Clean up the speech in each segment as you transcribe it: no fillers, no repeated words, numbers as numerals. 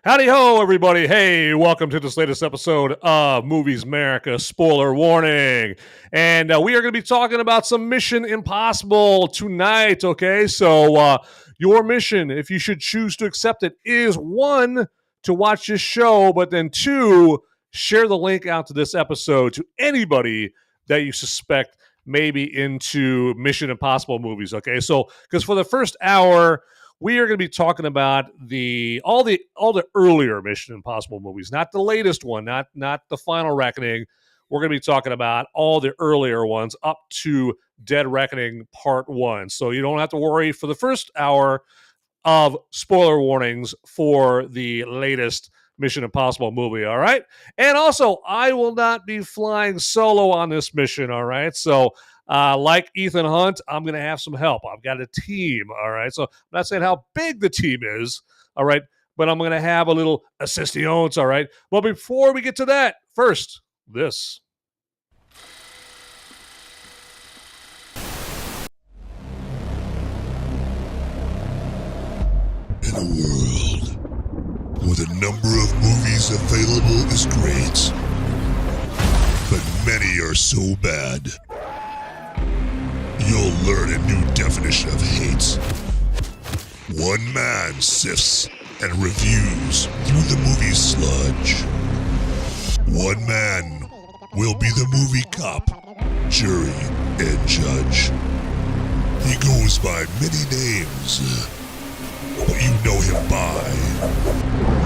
Howdy ho, everybody. Hey, welcome to this latest episode of Movies Merica. Spoiler warning. And we are going to be talking about some Mission Impossible tonight, okay? So your mission, if you should choose to accept it, is one, to watch this show, but then two, share the link out to this episode to anybody that you suspect may be into Mission Impossible movies, okay? So, because for the first hour, we are going to be talking about all the earlier Mission Impossible movies, not the latest one, not the Final Reckoning. We're going to be talking about all the earlier ones up to Dead Reckoning Part 1. So you don't have to worry for the first hour of spoiler warnings for the latest Mission Impossible movie, all right? And also, I will not be flying solo on this mission, all right? So like Ethan Hunt, I'm going to have some help. I've got a team, all right? So I'm not saying how big the team is, all right? But I'm going to have a little assistance, all right? But before we get to that, first, this. In a world where the number of movies available is great, but many are so bad, you'll learn a new definition of hate. One man sifts and reviews through the movie sludge. One man will be the movie cop, jury, and judge. He goes by many names, but you know him by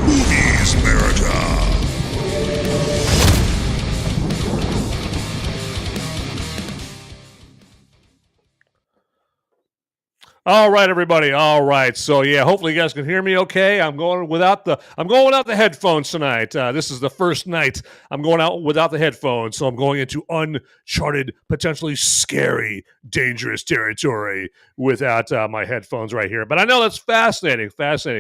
Movies Merica. All right, everybody. All right. So yeah, hopefully you guys can hear me okay. I'm going without the headphones tonight. This is the first night I'm going out without the headphones, so I'm going into uncharted, potentially scary, dangerous territory without my headphones right here. But I know that's fascinating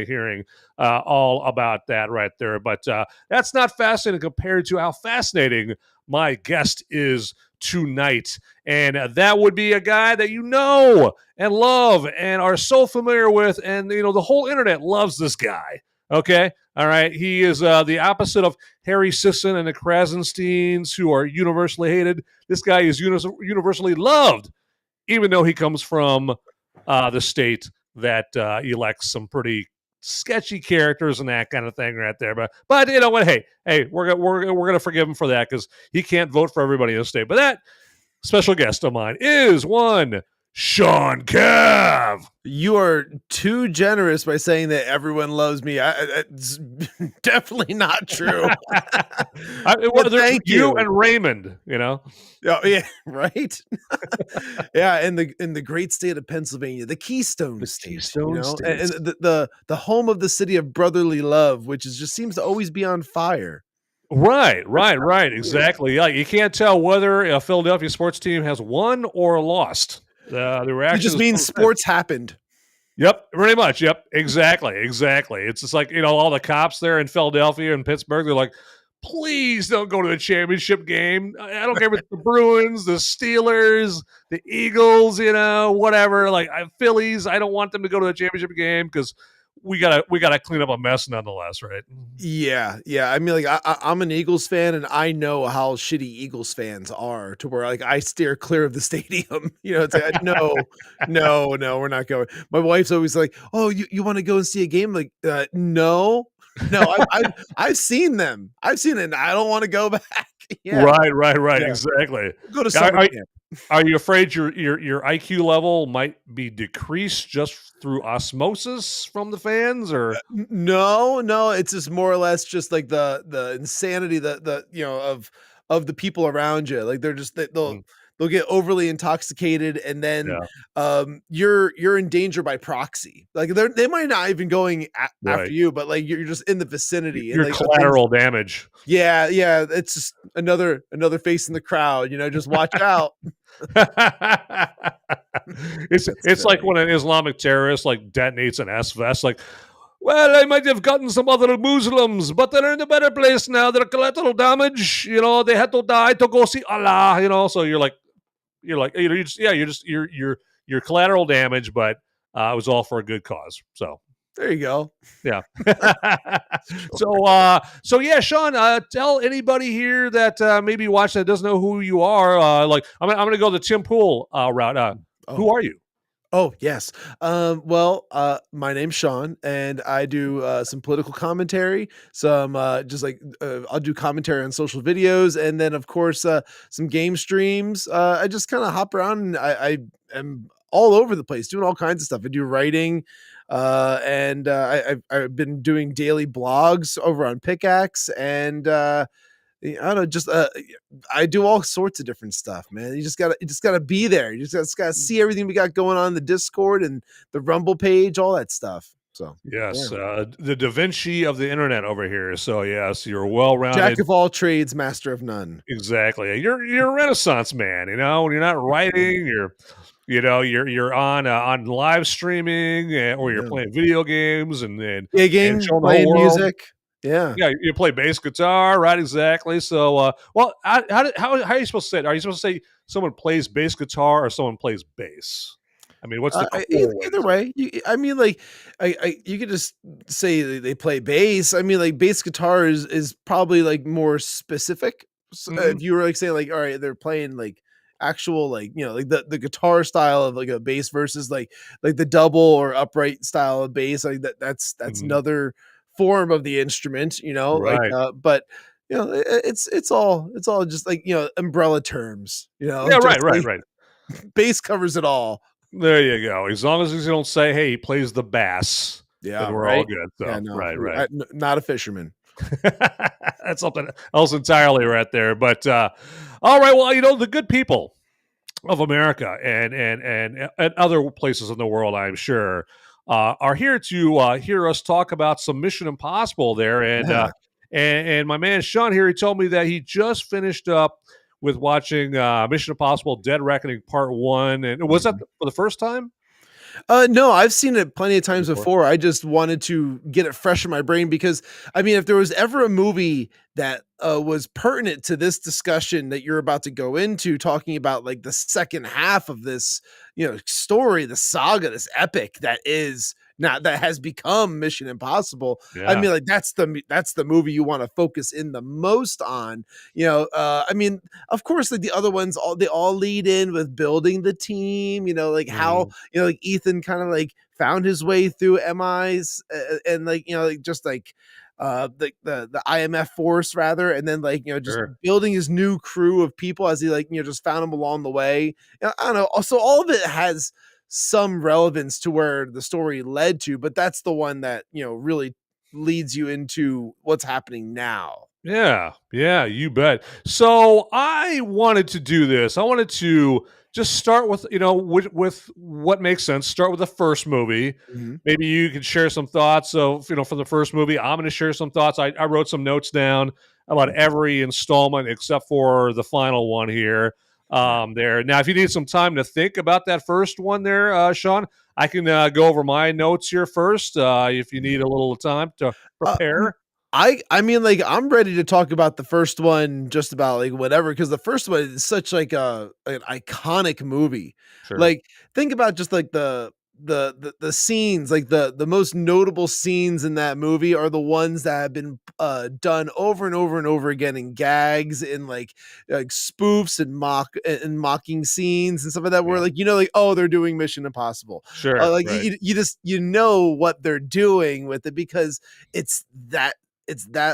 hearing all about that right there. But that's not fascinating compared to how fascinating my guest is tonight. And that would be a guy that you know and love and are so familiar with. And, you know, the whole internet loves this guy. Okay. All right. He is the opposite of Harry Sisson and the Krasensteins, who are universally hated. This guy is universally loved, even though he comes from the state that elects some pretty sketchy characters and that kind of thing right there. But you know what? Hey, we're gonna forgive him for that because he can't vote for everybody in the state. But that special guest of mine is one Sean Cav. You are too generous by saying that everyone loves me. It's definitely not true. Thank you and Raymond, you know. Oh yeah, right. Yeah, in the great state of Pennsylvania, the Keystone State, you know? And the home of the city of brotherly love, which just seems to always be on fire. Right, exactly. Yeah, you can't tell whether a Philadelphia sports team has won or lost. The reaction it just means sports happened. Yep, pretty much. Yep, exactly. It's just like, you know, all the cops there in Philadelphia and Pittsburgh, they're like, please don't go to the championship game. I don't care if it's the Bruins, the Steelers, the Eagles, you know, whatever. Like Phillies, I don't want them to go to the championship game because we gotta clean up a mess nonetheless, right? Yeah. I mean, like I'm an Eagles fan, and I know how shitty Eagles fans are. To where like I steer clear of the stadium. You know, it's like no, we're not going. My wife's always like, "Oh, you want to go and see a game?" Like, no. I've seen them. I've seen it. And I don't want to go back. Yeah. Right. Yeah. Exactly. Go to summer camp. Are you afraid your IQ level might be decreased just through osmosis from the fans, or no? It's just more or less just like the insanity that you know of the people around you. Like they'll get overly intoxicated, and then you're in danger by proxy. Like they might not even going after you, but like you're just in the vicinity. You're like, collateral damage. Yeah. It's just another face in the crowd. You know, just watch out. It's like when an Islamic terrorist like detonates an S-vest, like, well, I might have gotten some other Muslims, but they're in a better place now. They're collateral damage. You know, they had to die to go see Allah. You know, so you're collateral damage, but it was all for a good cause. So There you go. Yeah. Sure. So yeah, Sean, tell anybody here that maybe watch that doesn't know who you are. Like, I'm gonna go the Tim Pool route. Who Oh. are you? Oh, yes. My name's Sean, and I do some political commentary. Some just like I'll do commentary on social videos, and then of course some game streams. I just kind of hop around, and I am all over the place, doing all kinds of stuff. I do writing, and I've been doing daily blogs over on Pickaxe, and I don't know, just I do all sorts of different stuff, man. You just gotta be there. You just gotta see everything we got going on in the Discord and the Rumble page, all that stuff. So Yes, yeah. the Da Vinci of the internet over here. So yes, you're Jack well-rounded. of all trades, master of none. Exactly. You're a Renaissance man. You know, when you're not writing, you're on live streaming, or you're Yeah. playing video games and Gigging, showing the whole playing world. music. Yeah. Yeah, you play bass guitar, right? Exactly. So, well, how are you supposed to say it? Are you supposed to say someone plays bass guitar or someone plays bass? I mean, what's the Either, cool way to either say it? way, I mean, like, you could just say they play bass. I mean, like, bass guitar is probably like more specific. Mhm. If you were like saying like, all right, they're playing like actual like like the guitar style of like a bass versus like the double or upright style of bass, like that's Mhm. another form of the instrument, like Right. but it's all just like umbrella terms, Yeah, right, just right, like right. bass covers it all. There you go. As long as you don't say, "Hey, he plays the bass," then Yeah, we're all right? good. Yeah, So, no, right, right. not a fisherman. That's something else entirely right there. But all right, well, the good people of America and other places in the world, I'm sure, are here to hear us talk about some Mission Impossible there. Yeah. And my man Sean here, he told me that he just finished up with watching Mission Impossible: Dead Reckoning Part One, and was that Mhm. for the first time? No, I've seen it plenty of times Before? before. I just wanted to get it fresh in my brain because, I mean, if there was ever a movie that was pertinent to this discussion that you're about to go into, talking about like the second half of this, story, the saga, this epic that is not that has become Mission Impossible. I Yeah. mean, like that's the movie you want to focus in the most on. I mean, of course, like the other ones, they all lead in with building the team. Like how Mhm. like Ethan kind of like found his way through MIs and like like just like the IMF force rather, and then like just Sure. building his new crew of people as he like just found them along the way. I don't know. Also, all of it has some relevance to where the story led to, but that's the one that really leads you into what's happening now. Yeah, yeah, you bet. So I wanted to do this. I wanted to just start with, with what makes sense. Start with the first movie. Mhm. Maybe you could share some thoughts of, from the first movie. I'm going to share some thoughts. I wrote some notes down about every installment except for the final one here. Yeah. There. Now, if you need some time to think about that first one there, Sean, I can go over my notes here first. If you need a little time to Uh, prepare. I mean, like, I'm ready to talk about the first one just about, like, whatever, because the first one is such, like, an iconic movie. Sure. Like, think about just, like, the scenes, like, the most notable scenes in that movie are the ones that have been, done over and over and over again in gags, in, like, spoofs and mocking scenes and stuff like that where, Yeah. like, oh, they're doing Mission Impossible. Sure. Like, Right. you just what they're doing with it because it's that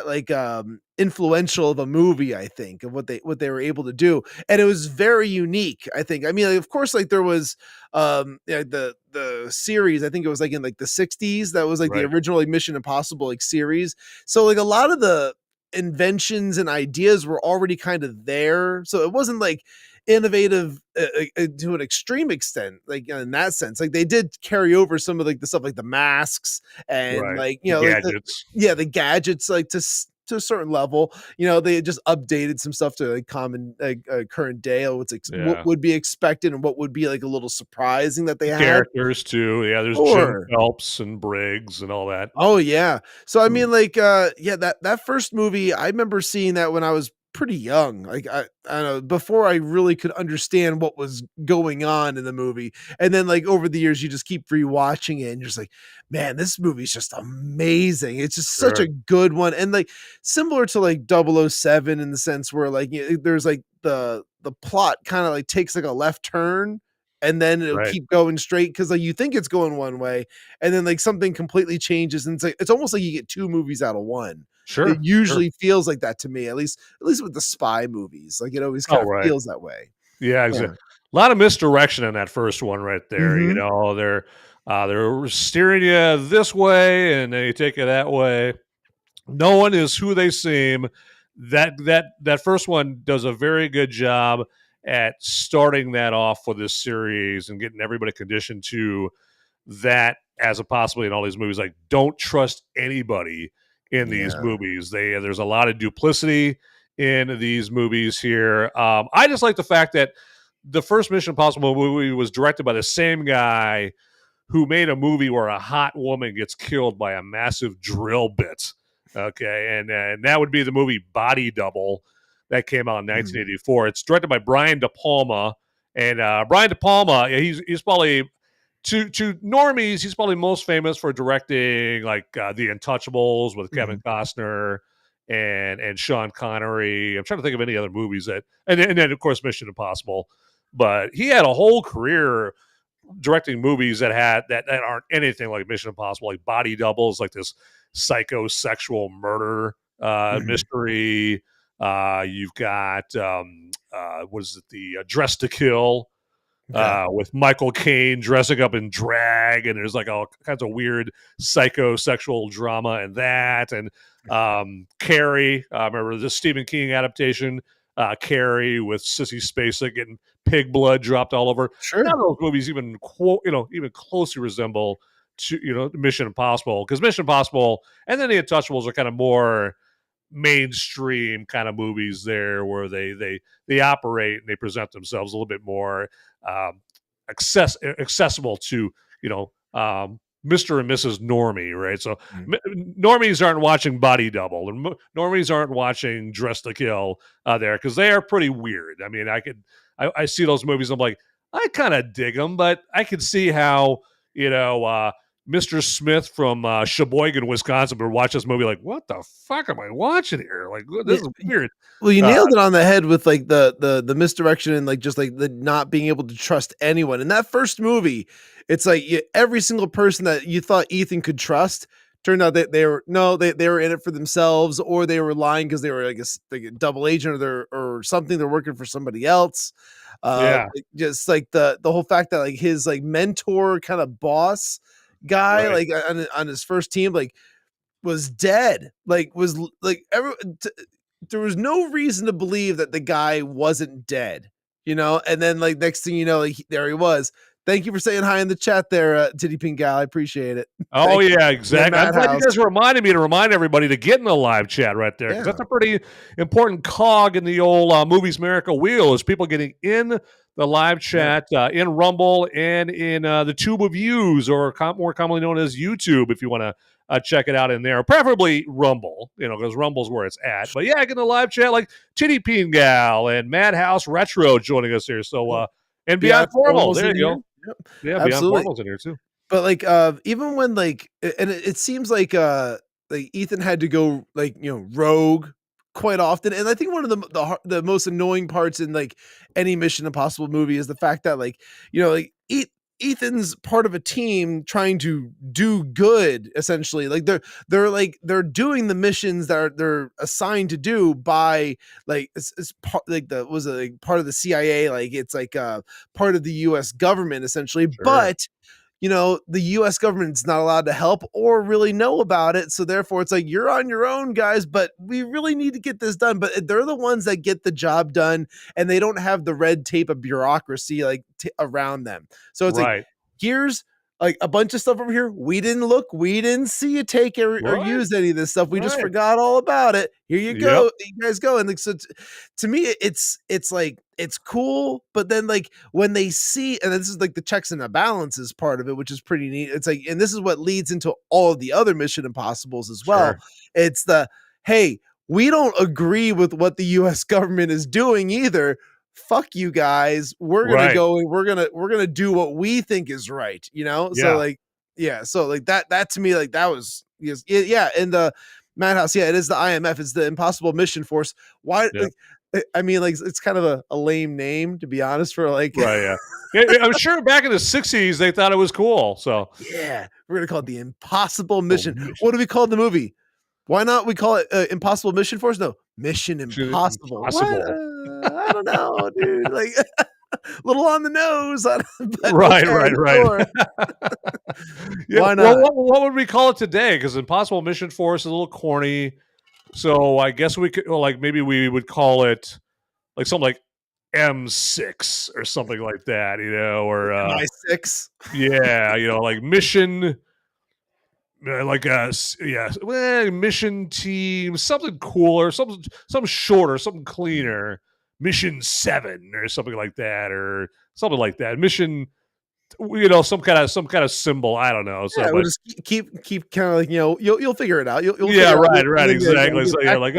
like influential of a movie, I think, of what they were able to do. And it was very unique, I think. I mean, like, of course, like there was the series, I think it was like in like the 60s, that was like the Right. original like Mission Impossible like series. So like a lot of the inventions and ideas were already kind of there. So it wasn't like innovative to an extreme extent, like in that sense. Like they did carry over some of like the stuff like the masks and Right. like The like gadgets. the gadgets, like to a certain level. They just updated some stuff to like common like current day, or what Yeah. would be expected and what would be like a little surprising that they The had. characters too. Yeah, there's Jim Sure. Phelps and Briggs and all that. Oh yeah. So I Mm. mean, like, yeah, that first movie, I remember seeing that when I was pretty young. Like I don't know, before I really could understand what was going on in the movie. And then like over the years, you just keep rewatching it and you're just like, man, this movie's just amazing. It's just such Sure. a good one. And like similar to like 007 in the sense where like there's like the plot kind of like takes like a left turn and then it'll Right. keep going straight because like you think it's going one way and then like something completely changes and it's like it's almost like you get two movies out of one. It Sure. Sure. usually feels like that to me, at least with the spy movies. Like it always kind Oh, of right. feels that way. Yeah, Yeah. exactly. A lot of misdirection in that first one right there. You Mhm. know, they're steering you this way and they take you that way. No one is who they seem. That first one does a very good job at starting that off for this series and getting everybody conditioned to that as a possibility in all these movies. Like, don't trust anybody in these Yeah. movies. There's a lot of duplicity in these movies here. I just like the fact that the first Mission Impossible movie was directed by the same guy who made a movie where a hot woman gets killed by a massive drill bit. Okay, and that would be the movie Body Double that came out in Mhm. 1984. It's directed by Brian De Palma, and Brian De Palma, yeah, he's probably to normies, he's probably most famous for directing like The Untouchables with Kevin Mhm. Costner and Sean Connery. I'm trying to think of any other movies and then of course Mission Impossible. But he had a whole career directing movies that aren't anything like Mission Impossible, like Body Doubles, like this psychosexual murder Mhm. mystery. You've got what is it? The Dress to Kill Okay. with Michael Caine dressing up in drag, and there's like all kinds of weird psychosexual drama in that. And Carrie, remember the Stephen King adaptation, Carrie with Sissy Spacek getting pig blood dropped all over. None of Sure. those movies even even closely resemble to Mission Impossible, because Mission Impossible and then the Untouchables are kind of more mainstream kind of movies there where they operate and they present themselves a little bit more um, accessible to Mr. and Mrs. Normie, right? So Mhm. normies aren't watching Body Double, and normies aren't watching Dress to Kill there because they are pretty weird. I mean, I see those movies. I'm like, I kind of dig them, but I can see how Mr. Smith from Sheboygan, Wisconsin, would watch this movie like, what the fuck am I watching here? Like, Yeah, this is weird. well, you Uh, nailed it on the head with like the misdirection and like just like the not being able to trust anyone. In that first movie, it's like every single person that you thought Ethan could trust turned out that they were no, they were in it for themselves or they were lying because they were like a double agent or something. They're working for somebody else. yeah, Like, just like the whole fact that like his like mentor kind of boss guy right. like on his first team like was dead. Like like there was no reason to believe that the guy wasn't dead, you know? And then like next thing you know, like there he was. Thank you for saying hi in the chat there, Titty Pink Gal. I appreciate it. Oh Thank you. yeah, And then exactly. I'm glad you Madhouse. guys reminded me to remind everybody to get in the live chat right there, because Yeah. that's a pretty important cog in the old Movies America wheel. Is people getting in the live Yeah. chat in Rumble and in the Tube of Views, or more commonly known as YouTube, if you want to check it out in there. Preferably Rumble, because Rumble's where it's at. But yeah, get in the live chat like Titty Peen Gal and Madhouse Retro joining us here. So Yeah. and Beyond Beyond Formal, Formal's there in you here. go. Yep. Yeah, Beyond Absolutely. Formal's in here too. But like even when like and it seems like Ethan had to go like rogue quite often, and I think one of the most annoying parts in like any Mission Impossible movie is the fact that like like Ethan's part of a team trying to do good essentially. Like they're doing the missions that they're assigned to do by like it's part like the was it like part of the CIA, like it's like part of the US government essentially, Sure. but the US government's not allowed to help or really know about it. So therefore it's like you're on your own, guys, but we really need to get this done. But they're the ones that get the job done and they don't have the red tape of bureaucracy like around them. So it's like Right. here's like a bunch of stuff over here. We didn't look, we didn't see you take or Right. use any of this stuff. We just Right. forgot all about it. Here you Yep. go. You guys go. And like so to me, it's like it's cool, but then like when they see, and this is like the checks and the balances part of it, which is pretty neat. It's like, and this is what leads into all of the other Mission Impossibles as well. Sure. It's the hey, we don't agree with what the US government is doing either. Fuck you guys. We're going to go and we're going to do what we think is right, you know? Yeah. So like, yeah. So like that to me, like that was, yeah. In the Madhouse, yeah, it is the IMF. It's the Impossible Mission Force. Why? Yeah. Like, I mean, like it's kind of a lame name, to be honest, for like, Right. Yeah. I'm sure back in the 60s, they thought it was cool. So yeah, we're going to call it the Impossible Mission. What do we call the movie? Why not we call it Impossible Mission Force? No, Mission Impossible. I don't know, dude. Like a little on the nose. Right. Yeah, why not? Well, what would we call it today? Because Impossible Mission Force is a little corny. So I guess we could, like, maybe we would call it like something like M6 or something like that, you know, or MI6. Yeah, you know, like Mission. Mission team, something cooler, something shorter, something cleaner. Mission 7 or something like that, or something like that. Mission, you know, some kind of symbol. I don't know. So, yeah, we'll just keep kind of like, you know, you'll figure it out. You'll right, exactly. So yeah, like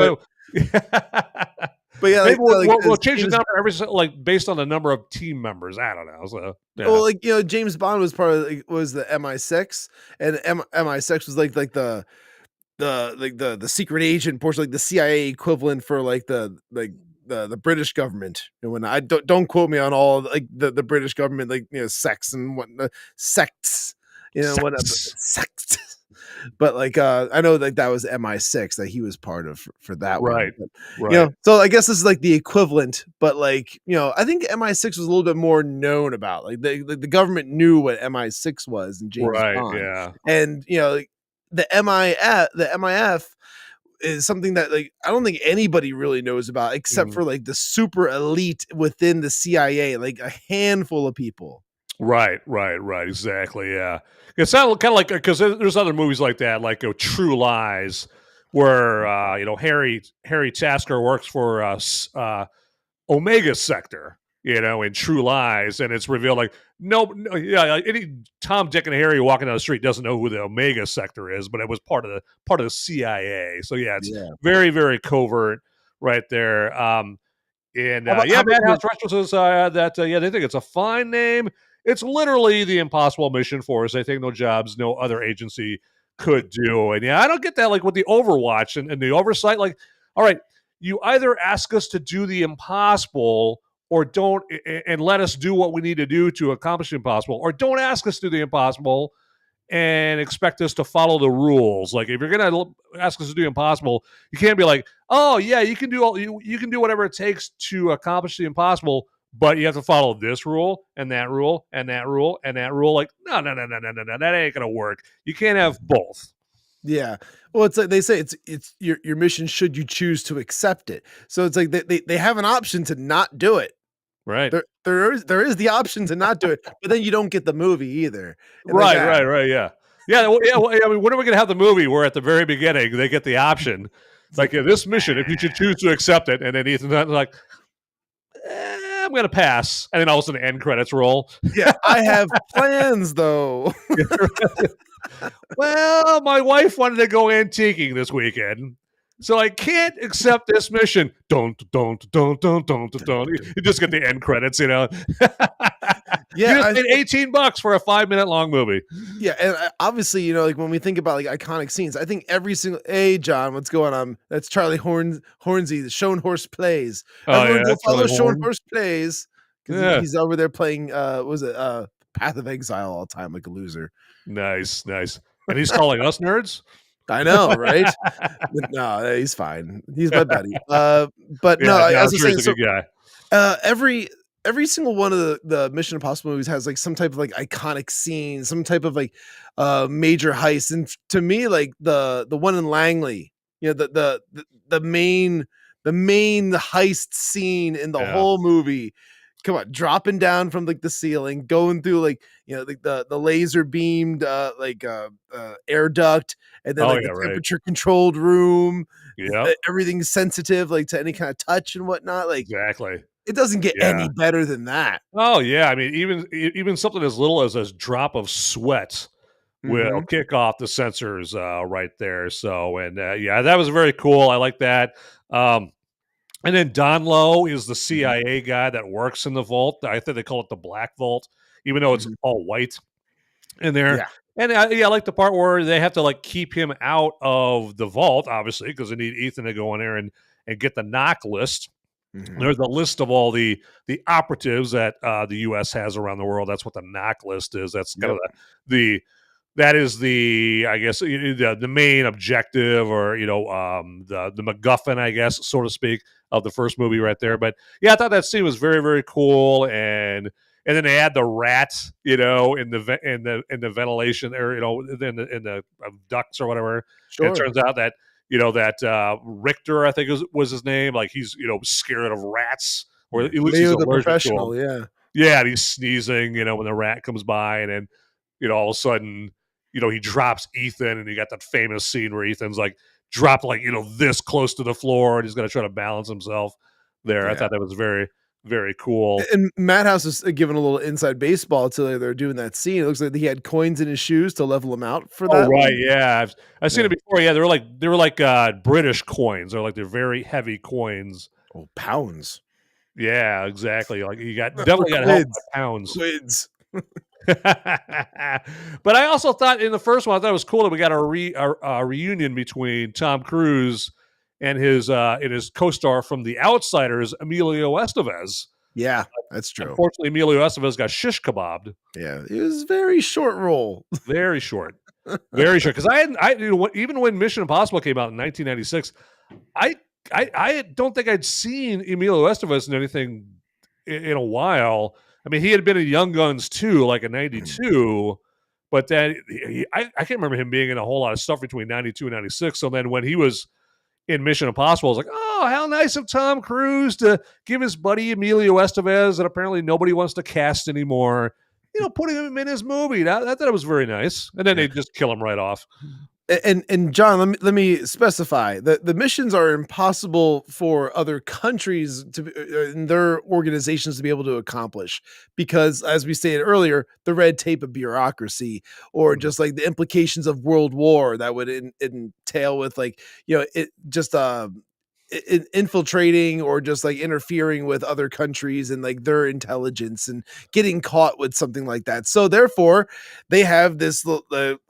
but yeah, maybe we'll change the number every based on the number of team members. I don't know. So yeah. Well, like, you know, James Bond was part of was the MI6, and MI6 was like the secret agent portion, like the CIA equivalent for like the British government. And when I don't quote me on all like the British government, like, you know, sects and what sects, you know, what sects. But like I know like that was MI6 that he was part of for that right. one. But, you know, so I guess this is like the equivalent, but like, you know, I think MI6 was a little bit more known about. Like the government knew what MI6 was in James Bond. Yeah. And you know, like, the MIF is something that like I don't think anybody really knows about except for like the super elite within the CIA, like a handful of people. Right, exactly. Yeah, it's kind of like, because there's other movies like that, like True Lies, where you know, Harry Tasker works for Omega Sector, you know, in True Lies, and it's revealed like any Tom, Dick, and Harry walking down the street doesn't know who the Omega Sector is, but it was part of the CIA. So yeah, it's very, very covert right there. Madhouse Restaurant says that they think it's a fine name. It's literally the Impossible Mission Force. They think no jobs no other agency could do. And yeah, I don't get that, like with the Overwatch and the oversight. Like, all right, you either ask us to do the impossible or don't, and let us do what we need to do to accomplish the impossible, or don't ask us to do the impossible and expect us to follow the rules. Like, if you're gonna ask us to do the impossible, you can't be like, oh yeah, you can do you can do whatever it takes to accomplish the impossible, but you have to follow this rule and that rule and that rule and that rule. Like, no, that ain't gonna work. You can't have both. Yeah. Well, it's like they say it's your mission should you choose to accept it. So it's like they have an option to not do it. Right. There is the option to not do it, but then you don't get the movie either. And right. Yeah. Well, I mean, when are we going to have the movie where at the very beginning they get the option, like, this mission, if you should choose to accept it, and then Ethan's like, I'm going to pass, and then all of a sudden end credits roll. Yeah, I have plans though. Well, my wife wanted to go antiquing this weekend, so I can't accept this mission. Don't. You just get the end credits, you know. Yeah, you just paid $18 for a 5-minute long movie. Yeah, and obviously, you know, like when we think about like iconic scenes, I think every single. Hey, John, what's going on? That's Charlie Hornsey, the Schoenhorst Plays. Everyone go follow Schoenhorst Plays because he's over there playing. Was it Path of Exile all the time, like a loser? Nice. And he's calling us nerds. I know, right? No, he's fine. He's my buddy. But no, as I was saying, he's a good guy. Every single one of the Mission Impossible movies has like some type of like iconic scene, some type of like major heist. And to me, like the one in Langley, you know, the main heist scene in the whole movie. Come on, dropping down from like the ceiling, going through like, you know, like the laser beamed air duct, and then the temperature controlled room. Yeah, everything's sensitive, like to any kind of touch and whatnot. Like, exactly. It doesn't get any better than that. Oh yeah, I mean, even something as little as a drop of sweat will kick off the censors right there. So, and yeah, that was very cool. I like that. And then Don Lowe is the CIA guy that works in the vault. I think they call it the Black Vault, even though it's all white in there. Yeah. And I like the part where they have to like keep him out of the vault, obviously, because they need Ethan to go in there and get the knock list. There's a list of all the operatives that the U.S. has around the world. That's what the knock list is. That's kind of that is the, I guess, the main objective, or the MacGuffin, I guess, so to speak, of the first movie right there. But yeah, I thought that scene was very, very cool, and then they had the rats, in the ventilation, or in the ducts or whatever. Sure. And it turns out that that Richter, I think was his name, like he's scared of rats, or at least he's the allergic professional, to them. yeah. Yeah, and he's sneezing, when the rat comes by, and then all of a sudden, he drops Ethan, and you got that famous scene where Ethan's like dropped like this close to the floor, and he's gonna try to balance himself there. Yeah. I thought that was very, very cool. And Madhouse is giving a little inside baseball to they're doing that scene. It looks like he had coins in his shoes to level him out for that. Oh, right, yeah. I've seen it before. Yeah, they were like British coins. They're very heavy coins. Oh, pounds. Yeah, exactly. Like you definitely got help by pounds. Quids. But I also thought in the first one, I thought it was cool that we got a reunion between Tom Cruise and his co-star from The Outsiders, Emilio Estevez. Yeah, that's true. Unfortunately, Emilio Estevez got shish kebabbed. Yeah, it was very short role. Very short. Very short. Because even when Mission Impossible came out in 1996, I don't think I'd seen Emilio Estevez in anything in a while. I mean, he had been in Young Guns too, like in '92, but then I can't remember him being in a whole lot of stuff between '92 and '96. So then when he was in Mission Impossible, I was like, oh, how nice of Tom Cruise to give his buddy Emilio Estevez, that apparently nobody wants to cast anymore, putting him in his movie. I thought it was very nice. And then they just kill him right off. And John, let me specify that the missions are impossible for other countries and their organizations to be able to accomplish, because, as we stated earlier, the red tape of bureaucracy, or just like the implications of world war that would entail with infiltrating or just like interfering with other countries and like their intelligence and getting caught with something like that. So therefore they have this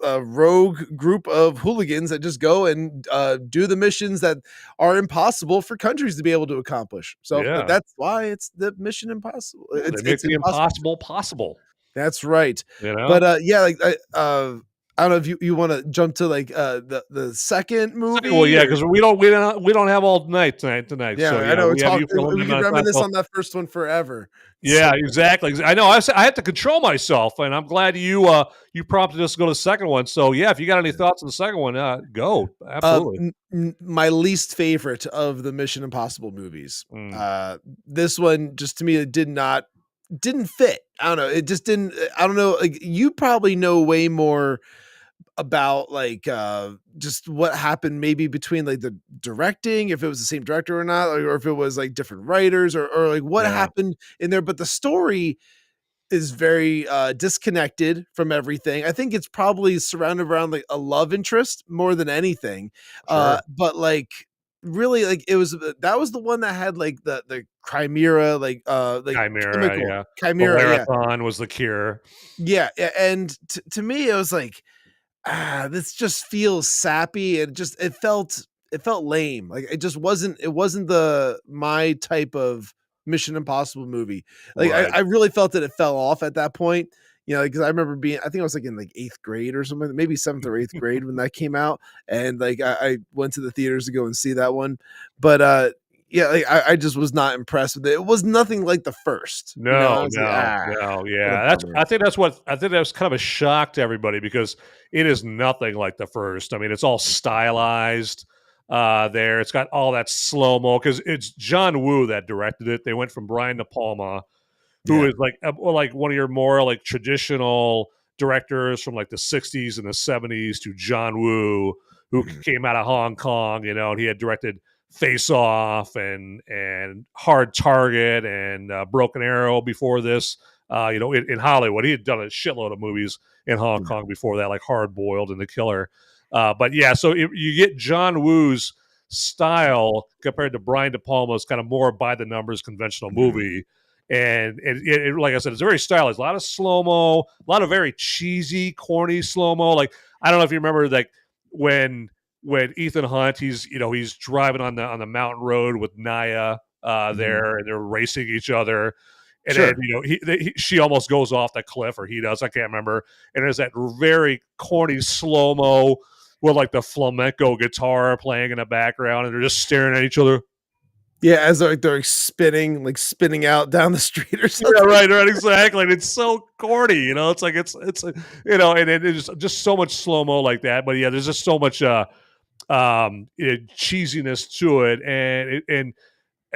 rogue group of hooligans that just go and do the missions that are impossible for countries to be able to accomplish. So that's why it's the Mission Impossible. It's the impossible possible. That's right. But I don't know if you want to jump to like the second movie. Well, yeah, because we don't have all night tonight. Yeah, so, I know. we can reminisce on that first one forever. Yeah, exactly. I know. I had to control myself, and I'm glad you prompted us to go to the second one. So yeah, if you got any thoughts on the second one, go. Absolutely. My least favorite of the Mission Impossible movies. This one, just to me, it didn't fit. I don't know. It just didn't. I don't know. Like, you probably know way more about like just what happened maybe between like the directing, if it was the same director or not, or if it was like different writers, or like what happened in there. But the story is very disconnected from everything. I think it's probably surrounded around like a love interest more than anything. Sure. But like really, like that was the one that had like the chimera, like Chimera, chimera, marathon was the cure. Yeah, and to me it was like, this just feels sappy. It felt lame. Like it wasn't my type of Mission Impossible movie. Like Right. I really felt that it fell off at that point. Because I remember I think I was like in like 8th grade or something, maybe 7th or 8th grade when that came out, and like I went to the theaters to go and see that one. But like I just was not impressed with it. It was nothing like the first. No. Yeah. I think that was kind of a shock to everybody, because it is nothing like the first. I mean, it's all stylized. There, it's got all that slow mo, because it's John Woo that directed it. They went from Brian De Palma, who is like one of your more like traditional directors from like the 60s and the 70s, to John Woo, who came out of Hong Kong, and he had directed Face Off and Hard Target and Broken Arrow before this. in Hollywood. He had done a shitload of movies in Hong Kong before that, like Hard Boiled and The Killer. But yeah, so you get John Woo's style compared to Brian De Palma's kind of more by the numbers conventional movie. And like I said, it's very stylized. A lot of slow-mo, a lot of very cheesy, corny slow-mo. Like, I don't know if you remember, like when Ethan Hunt, he's driving on the mountain road with Naya there, and they're racing each other. And then, she almost goes off the cliff, or he does. I can't remember. And there's that very corny slow-mo with like the flamenco guitar playing in the background, and they're just staring at each other. Yeah, as they're spinning out down the street or something. Yeah, right, exactly. And it's so corny, it's like it's and it's just so much slow-mo like that. But yeah, there's just so much cheesiness to it, and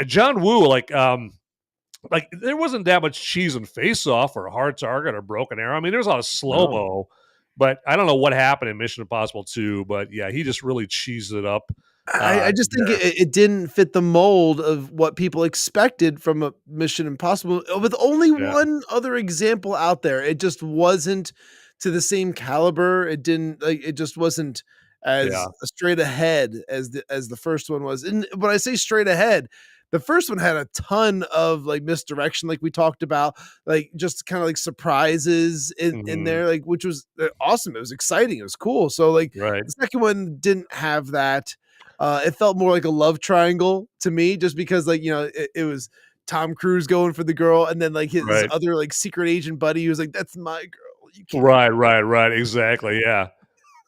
John Woo, like there wasn't that much cheese in Face Off or Hard Target or Broken Arrow. I mean, there's a lot of slow-mo, but I don't know what happened in Mission Impossible 2, but yeah, he just really cheesed it up. I just think it didn't fit the mold of what people expected from a Mission Impossible, with only one other example out there. It just wasn't to the same caliber. It didn't it just wasn't as straight ahead as the first one was. And when I say straight ahead, the first one had a ton of like misdirection, like we talked about, like just kind of like surprises in there, like, which was awesome. It was exciting. It was cool. So like the second one didn't have that. It felt more like a love triangle to me, just because like, it was Tom Cruise going for the girl, and then like his other like secret agent buddy who was like, that's my girl. You can't. Right. Exactly. Yeah.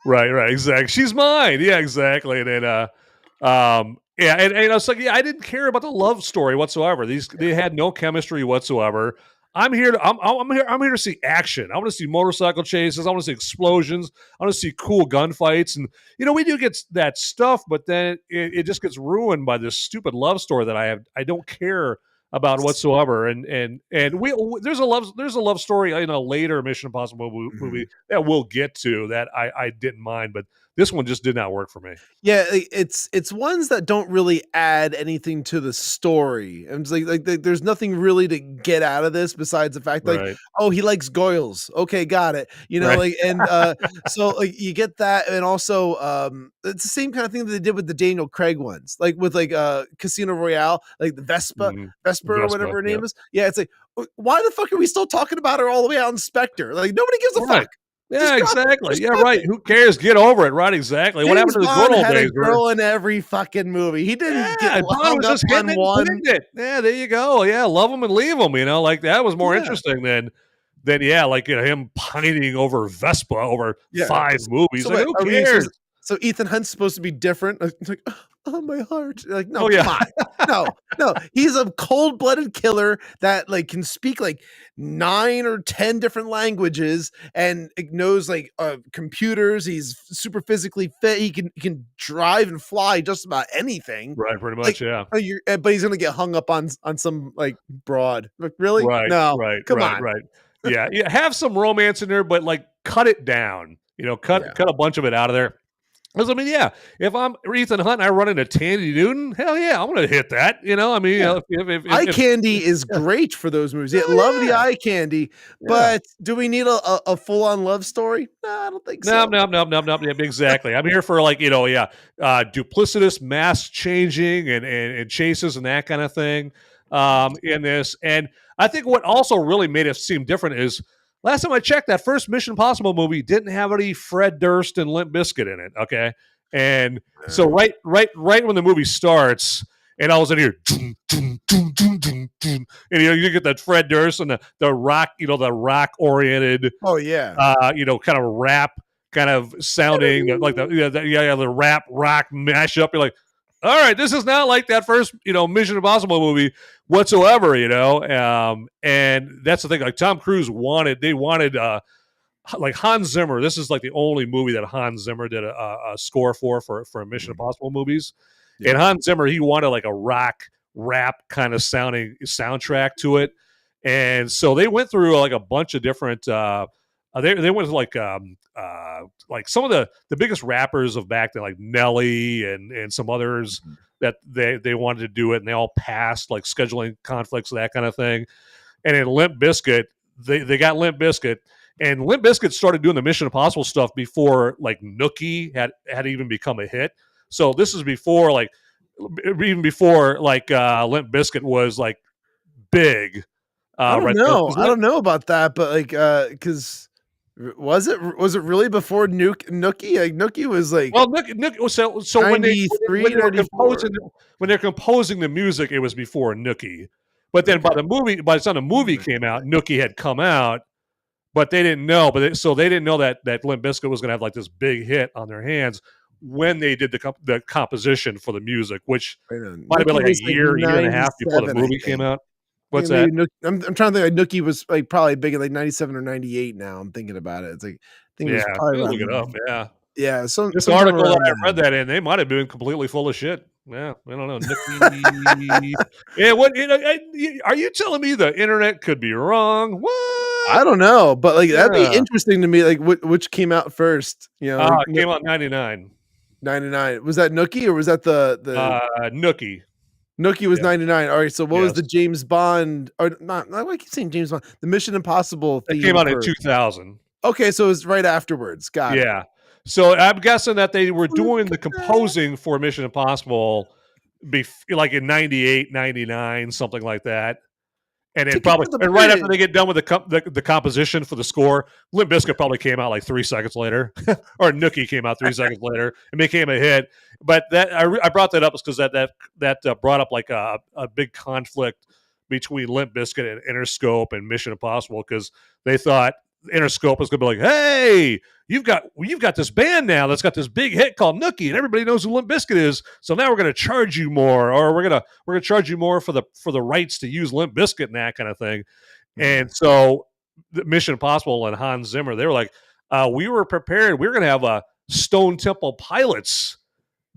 Right. Exactly. She's mine. Yeah, exactly. And then, and I was like, I didn't care about the love story whatsoever. They had no chemistry whatsoever. I'm here to see action. I want to see motorcycle chases. I want to see explosions. I want to see cool gunfights. And we do get that stuff, but then it just gets ruined by this stupid love story that I don't care about whatsoever. And there's a love story in a later Mission Impossible movie that we'll get to that I didn't mind, but this one just did not work for me. Yeah, it's ones that don't really add anything to the story. And it's like there's nothing really to get out of this besides the fact like, oh, he likes Goyles. Okay, got it. Like, and so like you get that, and also it's the same kind of thing that they did with the Daniel Craig ones, like with like Casino Royale, like the Vespa or whatever her name is. Yeah, it's like, why the fuck are we still talking about her all the way out in Spectre? Like, nobody gives a fuck. Yeah, exactly. Yeah, right. Who cares? Get over it. Right, exactly. What happened to the good old days? Girl in every fucking movie. He didn't get hung up on one. Yeah, there you go. Yeah, love him and leave him. Like that was more interesting than like him pining over Vespa over 5 movies. So like, who cares? So Ethan Hunt's supposed to be different. It's like, oh, my heart. Like, no, come on. No. He's a cold-blooded killer that like can speak like 9 or 10 different languages and knows like computers. He's super physically fit. He can drive and fly just about anything. Right, pretty much, yeah. But he's gonna get hung up on some like broad. Like, really? Right. No. Right. Come on. Right. Yeah. Have some romance in there, but like cut it down. Cut a bunch of it out of there. Because if I'm Ethan Hunt and I run into Tandy Newton, hell yeah, I'm gonna hit that. If eye candy is great for those movies. Love the eye candy, but do we need a full on love story? No, I don't think so. No. Yeah, exactly. I'm here for like duplicitous mask changing and chases and that kind of thing in this. And I think what also really made it seem different is, last time I checked, that first Mission Impossible movie didn't have any Fred Durst and Limp Bizkit in it. Okay, and so right when the movie starts, and all of a sudden and you get that Fred Durst and the rock, the rock oriented, kind of rap kind of sounding like the rap rock mashup. You're like, all right, this is not like that first, Mission Impossible movie whatsoever, and that's the thing. Like Tom Cruise wanted like Hans Zimmer. This is like the only movie that Hans Zimmer did a score for Mission Impossible movies. Yeah. And Hans Zimmer, he wanted like a rock rap kind of sounding soundtrack to it. And so they went through like a bunch of different, they went to like some of the biggest rappers of back then, like Nelly and some others that they wanted to do it, and they all passed like scheduling conflicts, that kind of thing. And in Limp Bizkit, they got Limp Bizkit, and Limp Bizkit started doing the Mission Impossible stuff before like Nookie had even become a hit. So this is before even before Limp Bizkit was like big. I don't Right know. I don't know about that, but like, because was it really before Nookie? Like Nookie was like, well, Nookie so when they 93, when they were 94. composing the music, it was before Nookie. But then by the time the movie came out, Nookie had come out, but they didn't know. So they didn't know that Limp Bizkit was going to have like this big hit on their hands when they did the composition for the music, which might have been like a year and a half before the movie came out. What's that? I'm trying to think. Like Nookie was like probably big in like 97 or 98. Now I'm thinking about it. It's like I think it was probably look it up. Yeah. Yeah, This article that I read that in, they might have been completely full of shit. Yeah, I don't know. Nookie. Yeah, what? Are you telling me the internet could be wrong? What? I don't know, but like that'd be interesting to me. Like which came out first? You know, it came out 99. 99. Was that Nookie or was that the Nookie? Nookie was 99. All right, so what was the James Bond or not? I keep saying James Bond. The Mission Impossible theme. It came out in 2000. Okay, so it was right afterwards. Got it. Yeah. So I'm guessing that they were doing the composing for Mission Impossible like in 98, 99, something like that. And then right after they get done with the composition for the score, Limp Bizkit probably came out like 3 seconds later, or Nookie came out 3 seconds later and became a hit. But that I brought that up because that brought up like a big conflict between Limp Bizkit and Interscope and Mission Impossible because they thought Interscope was going to be like, hey, you've got this band now that's got this big hit called Nookie, and everybody knows who Limp Bizkit is. So now we're going to charge you more, or we're going to charge you more for the rights to use Limp Bizkit and that kind of thing. And so Mission Impossible and Hans Zimmer, they were like, we were prepared. We were going to have Stone Temple Pilots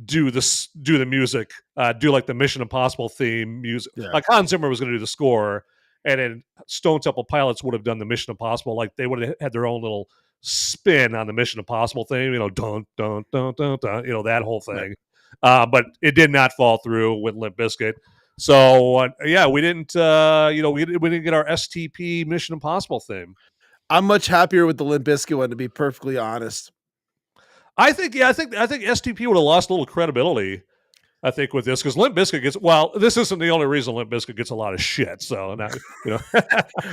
do the music, do like the Mission Impossible theme music. Yeah. Like Hans Zimmer was going to do the score. And then Stone Temple Pilots would have done the Mission Impossible, like they would have had their own little spin on the Mission Impossible thing, dun dun dun dun dun, that whole thing. But it did not fall through with Limp Bizkit. So we didn't, we didn't get our STP Mission Impossible theme. I'm much happier with the Limp Bizkit one, to be perfectly honest. I think STP would have lost a little credibility. I think with this, because Limp Bizkit this isn't the only reason Limp Bizkit gets a lot of shit. So now,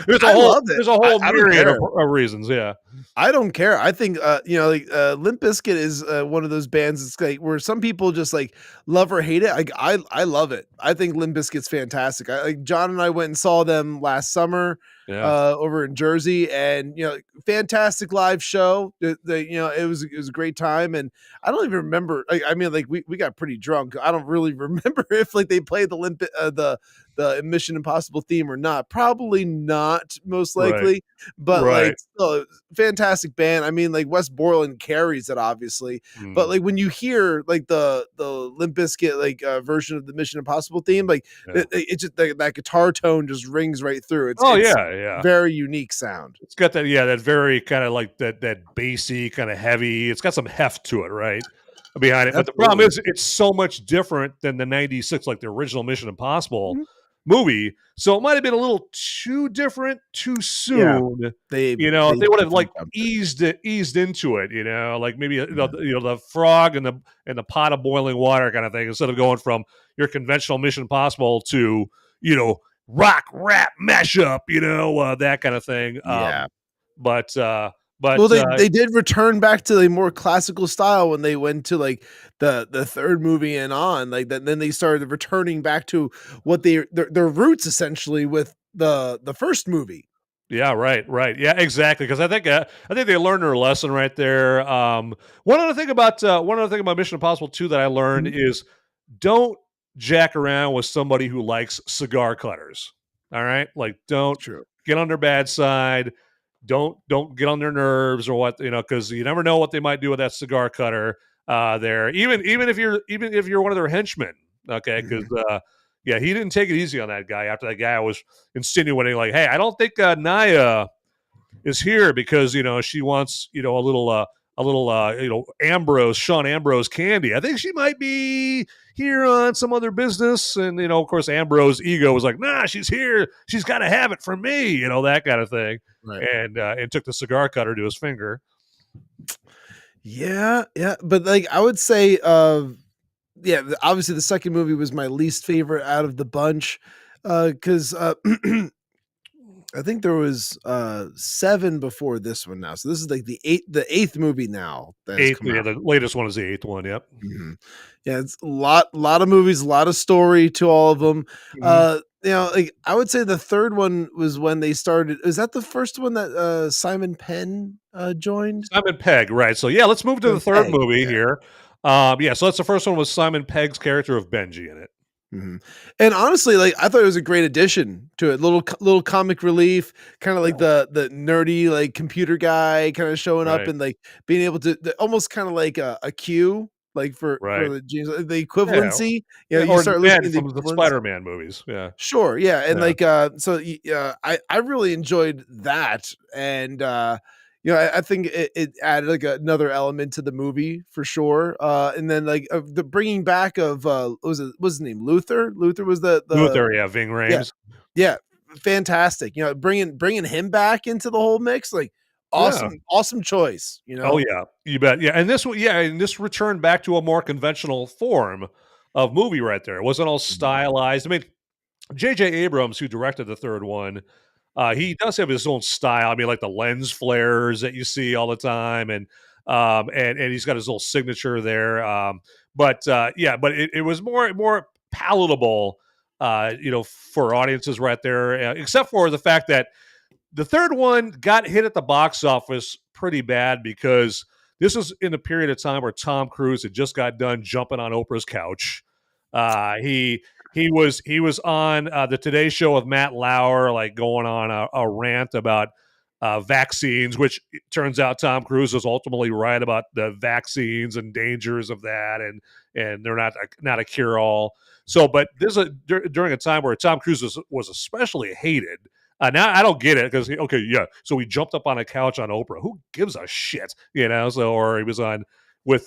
there's a whole myriad of reasons. Yeah, I don't care. I think Limp Bizkit is one of those bands. It's like where some people just like love or hate it. I love it. I think Limp Bizkit's fantastic. John and I went and saw them last summer. Over in Jersey, and fantastic live show. It was a great time, and I don't even remember. We got pretty drunk. I don't really remember if like they played the Mission Impossible theme or not. Probably not, most likely. But like, still, fantastic band. I mean, like Wes Borland carries it, obviously. But like when you hear like the Limp Bizkit version of the Mission Impossible theme, like it just that guitar tone just rings right through. It's very unique sound. It's got that very kind of like that bassy, kind of heavy. It's got some heft to it, right? Behind it. Absolutely. But the problem is it's so much different than the 96, like the original Mission Impossible movie. So it might have been a little too different too soon. Yeah. They would have like eased into it, like maybe the frog and the pot of boiling water kind of thing, instead of going from your conventional Mission Impossible to, rock rap mashup, that kind of thing. But they did return back to the more classical style when they went to like the third movie and on, like that. Then they started returning back to what their roots essentially with the first movie. Yeah, right. Yeah, exactly. Because I think they learned their lesson right there. One other thing about Mission Impossible 2 that I learned is don't jack around with somebody who likes cigar cutters. All right, like don't get on their bad side. Don't get on their nerves or what, because you never know what they might do with that cigar cutter there. Even if you're one of their henchmen, okay? Because he didn't take it easy on that guy after that guy was insinuating like, hey, I don't think Naya is here because she wants a Sean Ambrose candy. I think she might be here on some other business. And, of course, Ambrose ego was like, nah, she's here. She's got to have it from me, that kind of thing. Right. And took the cigar cutter to his finger. Yeah. But like, I would say, obviously the second movie was my least favorite out of the bunch. Cause, I think there was 7 before this one now. So this is like the eighth movie now. The latest one is the 8th one. Yep. Mm-hmm. Yeah, it's a lot of movies, a lot of story to all of them. Mm-hmm. Like I would say the third one was when they started. Is that the first one that Simon Penn joined? Simon Pegg, right? So yeah, let's move to the third movie here. So that's the first one with Simon Pegg's character of Benji in it. Mm-hmm. And honestly, like I thought it was a great addition to it. Little comic relief, kind of like the nerdy like computer guy kind of showing up and like being able to almost kind of like a Q, like for the equivalency. You start looking at from the Spider-Man movies. Yeah, sure, yeah, and like I really enjoyed that, and I think it added like another element to the movie for sure. And then like the bringing back of what's his name? Luther. Luther was the Luther. Yeah, Ving Rhames. Yeah, fantastic. Bringing him back into the whole mix, like awesome choice. Oh yeah, you bet. Yeah, and this returned back to a more conventional form of movie right there. It wasn't all stylized. I mean, J.J. Abrams, who directed the third one. He does have his own style. I mean, like the lens flares that you see all the time, and he's got his little signature there. But it was more palatable, for audiences right there. Except for the fact that the third one got hit at the box office pretty bad because this was in a period of time where Tom Cruise had just got done jumping on Oprah's couch. He was on the Today Show with Matt Lauer, like going on a rant about vaccines, which it turns out Tom Cruise was ultimately right about the vaccines and dangers of that, and they're not a cure all. So, but this is during a time where Tom Cruise was especially hated. Now I don't get it because so he jumped up on a couch on Oprah. Who gives a shit, So or he was on with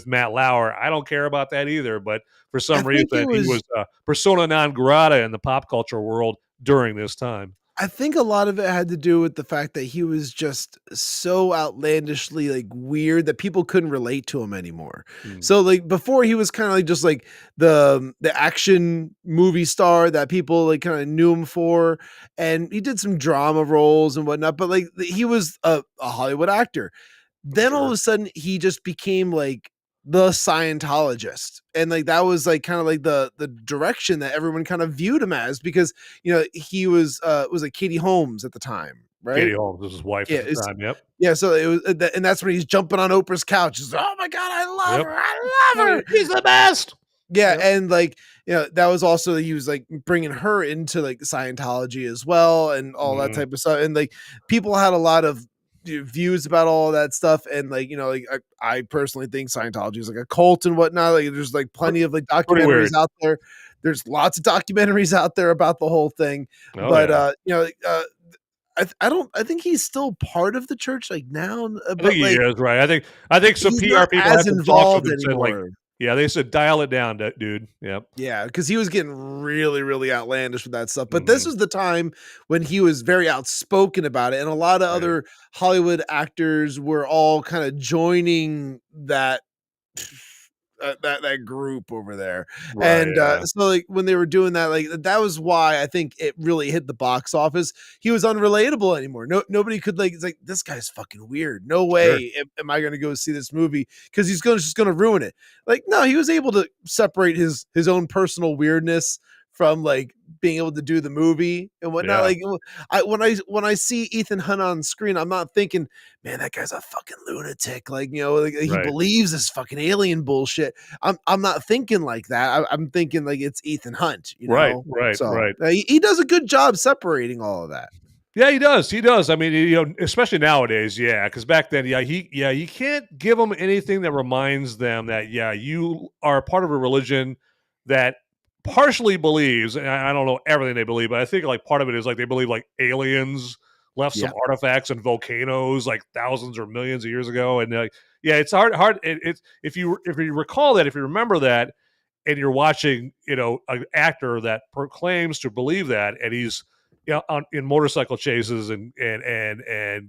Matt Lauer. I don't care about that either. But for some reason, he was persona non grata in the pop culture world during this time. I think a lot of it had to do with the fact that he was just so outlandishly like weird that people couldn't relate to him anymore. So like before he was kind of like just like the action movie star that people like kind of knew him for, and he did some drama roles and whatnot, but like he was a Hollywood actor. Then all of a sudden he just became like the Scientologist, and like that was like kind of like the direction that everyone kind of viewed him as, because he was like Katie Holmes at the time, right? Katie Holmes was his wife at the time. Yep. Yeah, so it was, and that's when he's jumping on Oprah's couch. He's like, oh my god, I love her, I love her, he's the best. Yeah, and like that was also, he was like bringing her into like Scientology as well, and all that type of stuff, and like people had a lot of views about all of that stuff, and like I personally think Scientology is like a cult and whatnot. Like there's like plenty of like documentaries out there. There's lots of documentaries out there about the whole thing. I think he's still part of the church like now. I think he is, right. I think some PR people as involved anymore. Yeah, they said dial it down, dude. Yep. Yeah, because he was getting really, really outlandish with that stuff. But this was the time when he was very outspoken about it, and a lot of other Hollywood actors were all kind of joining that group over there. And so like when they were doing that, like that was why I think it really hit the box office. He was unrelatable anymore. Nobody could it's like, this guy's fucking weird. No way am I going to go see this movie because he's just going to ruin it. Like, no, he was able to separate his own personal weirdness from like being able to do the movie and whatnot. Like when I see Ethan Hunt on screen, I'm not thinking, man, that guy's a fucking lunatic. Like, he believes this fucking alien bullshit. I'm not thinking like that. I'm thinking like it's Ethan Hunt, Right. He does a good job separating all of that. Yeah, he does. I mean, especially nowadays, because back then, you can't give them anything that reminds them that, you are part of a religion that partially believes, and I don't know everything they believe, but I think like part of it is like they believe like aliens left some Yeah. artifacts and volcanoes like thousands or millions of years ago. And yeah, it's hard. It's if you recall that, if you remember that, and you're watching, an actor that proclaims to believe that, and he's in motorcycle chases and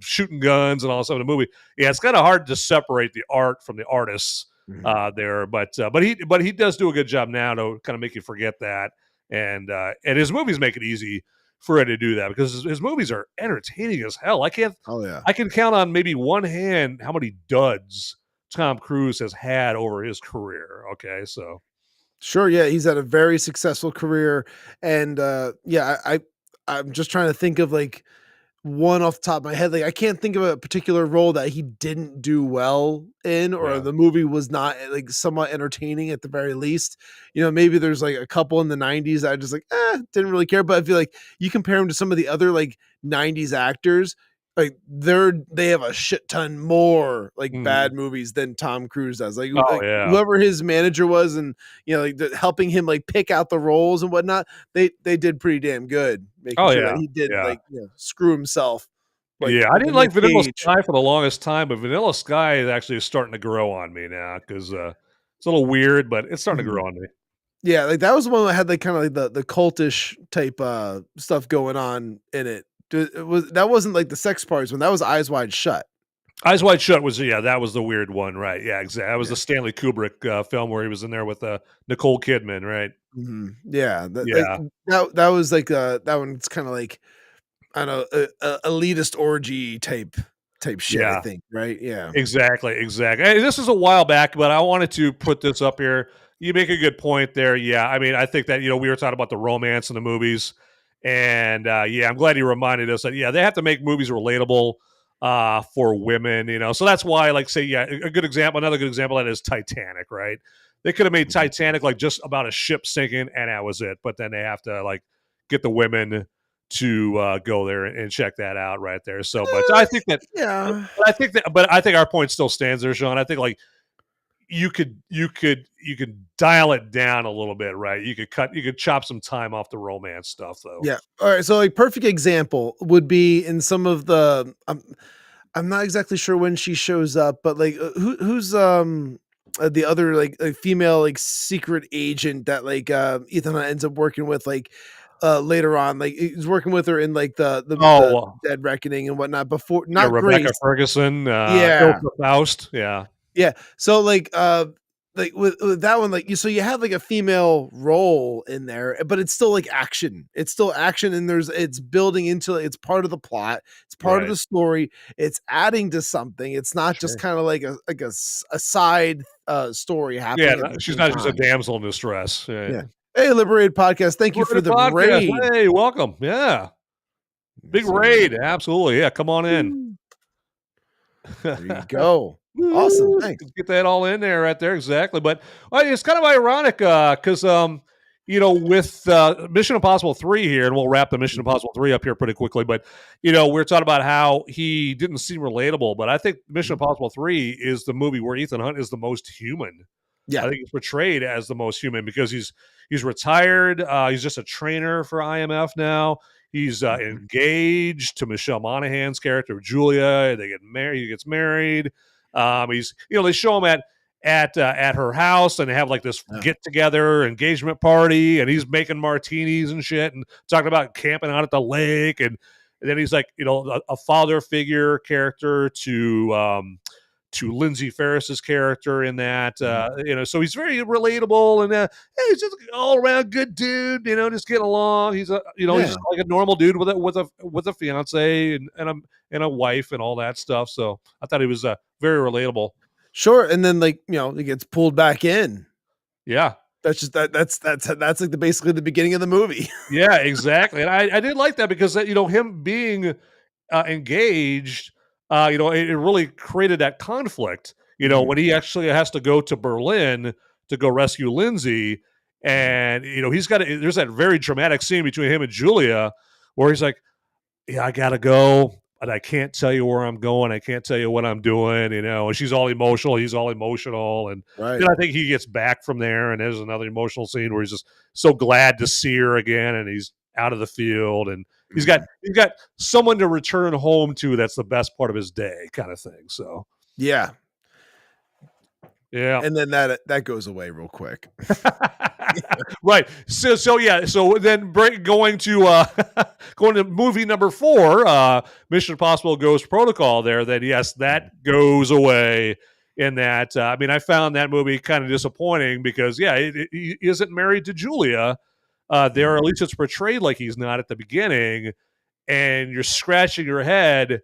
shooting guns and all stuff in the movie. Yeah, it's kind of hard to separate the art from the artists there, but he does do a good job now to kind of make you forget that, and his movies make it easy for it to do that because his movies are entertaining as hell. I can count on maybe one hand how many duds Tom Cruise has had over his career. Okay, so. Sure, yeah, he's had a very successful career, and I'm just trying to think of like one off the top of my head. Like I can't think of a particular role that he didn't do well in, or the movie was not like somewhat entertaining at the very least. Maybe there's like a couple in the '90s that I just like, didn't really care. But I feel like you compare him to some of the other like '90s actors, like they have a shit ton more like bad movies than Tom Cruise does. Like, whoever his manager was, and helping him like pick out the roles and whatnot, they did pretty damn good. Making sure that he didn't screw himself. I didn't like Vanilla Sky for the longest time, but Vanilla Sky is actually starting to grow on me now because it's a little weird, but it's starting to grow on me. Yeah, like that was the one that had like kind of like the cultish type stuff going on in it. That wasn't like the sex parties one. That was Eyes Wide Shut. Eyes Wide Shut was that was the weird one, right? Yeah, exactly. That was the Stanley Kubrick film where he was in there with Nicole Kidman, right? Mm-hmm. Yeah, that was like that one's kind of like I don't know, elitist orgy type shit. I think, right? Yeah, exactly. Hey, this is a while back, but I wanted to put this up here. You make a good point there. Yeah, I mean, I think that we were talking about the romance in the movies. And I'm glad you reminded us that they have to make movies relatable for women, so that's why, like, say, another good example of that is Titanic, right? They could have made Titanic like just about a ship sinking and that was it, but then they have to like get the women to go there and check that out right there. So, but I think that but I think our point still stands there, Sean. I think like you could dial it down a little bit, right? You could chop some time off the romance stuff though. Yeah. All right. So like perfect example would be in some of the, I'm not exactly sure when she shows up, but like who's the other like female like secret agent that like Ethan Hunt ends up working with like later on, like he's working with her in like the Dead Reckoning and whatnot before, not Rebecca Grace. Ferguson, Faust. Yeah. So like with that one, like so you have like a female role in there, but it's still like action. It's still action, and it's building into it's part of the plot. It's part of the story. It's adding to something. It's not just kind of like a side story happening. Yeah, she's not just a damsel in distress. Yeah. Hey, Liberated Podcast. Thank you for the raid. Hey, welcome. Yeah. Big raid. Absolutely. Yeah, come on in. There you go. Awesome. Thanks. Get that all in there right there. Exactly. But it's kind of ironic because, with Mission Impossible 3 here, and we'll wrap the Mission Impossible 3 up here pretty quickly. But, we're talking about how he didn't seem relatable. But I think Mission Impossible 3 is the movie where Ethan Hunt is the most human. Yeah. I think he's portrayed as the most human because he's retired. He's just a trainer for IMF now. He's engaged to Michelle Monaghan's character, Julia. They get married. He gets married. He's, they show him at her house and they have like this get together engagement party, and he's making martinis and shit and talking about camping out at the lake. And then he's like, a father figure character to Lindsay Ferris's character in that, so he's very relatable and he's just all around good dude, just getting along. He's he's just like a normal dude with a fiance and a wife and all that stuff. So I thought he was very relatable. Sure. And then like, he gets pulled back in. Yeah. That's just that's like basically the beginning of the movie. Yeah, exactly. And I did like that because him being engaged, it really created that conflict, when he actually has to go to Berlin to go rescue Lindsay. And, there's that very dramatic scene between him and Julia where he's like, yeah, I got to go, but I can't tell you where I'm going. I can't tell you what I'm doing, and she's all emotional. He's all emotional. And then I think he gets back from there and there's another emotional scene where he's just so glad to see her again. And he's out of the field, and he's got someone to return home to. That's the best part of his day, kind of thing. So Yeah. yeah. And then that goes away real quick. Right. So yeah. So then going to going to movie number 4, Mission Impossible Ghost Protocol. There, then yes, that goes away. In that, I mean, I found that movie kind of disappointing because he isn't married to Julia. There, or at least it's portrayed like he's not at the beginning, and you're scratching your head,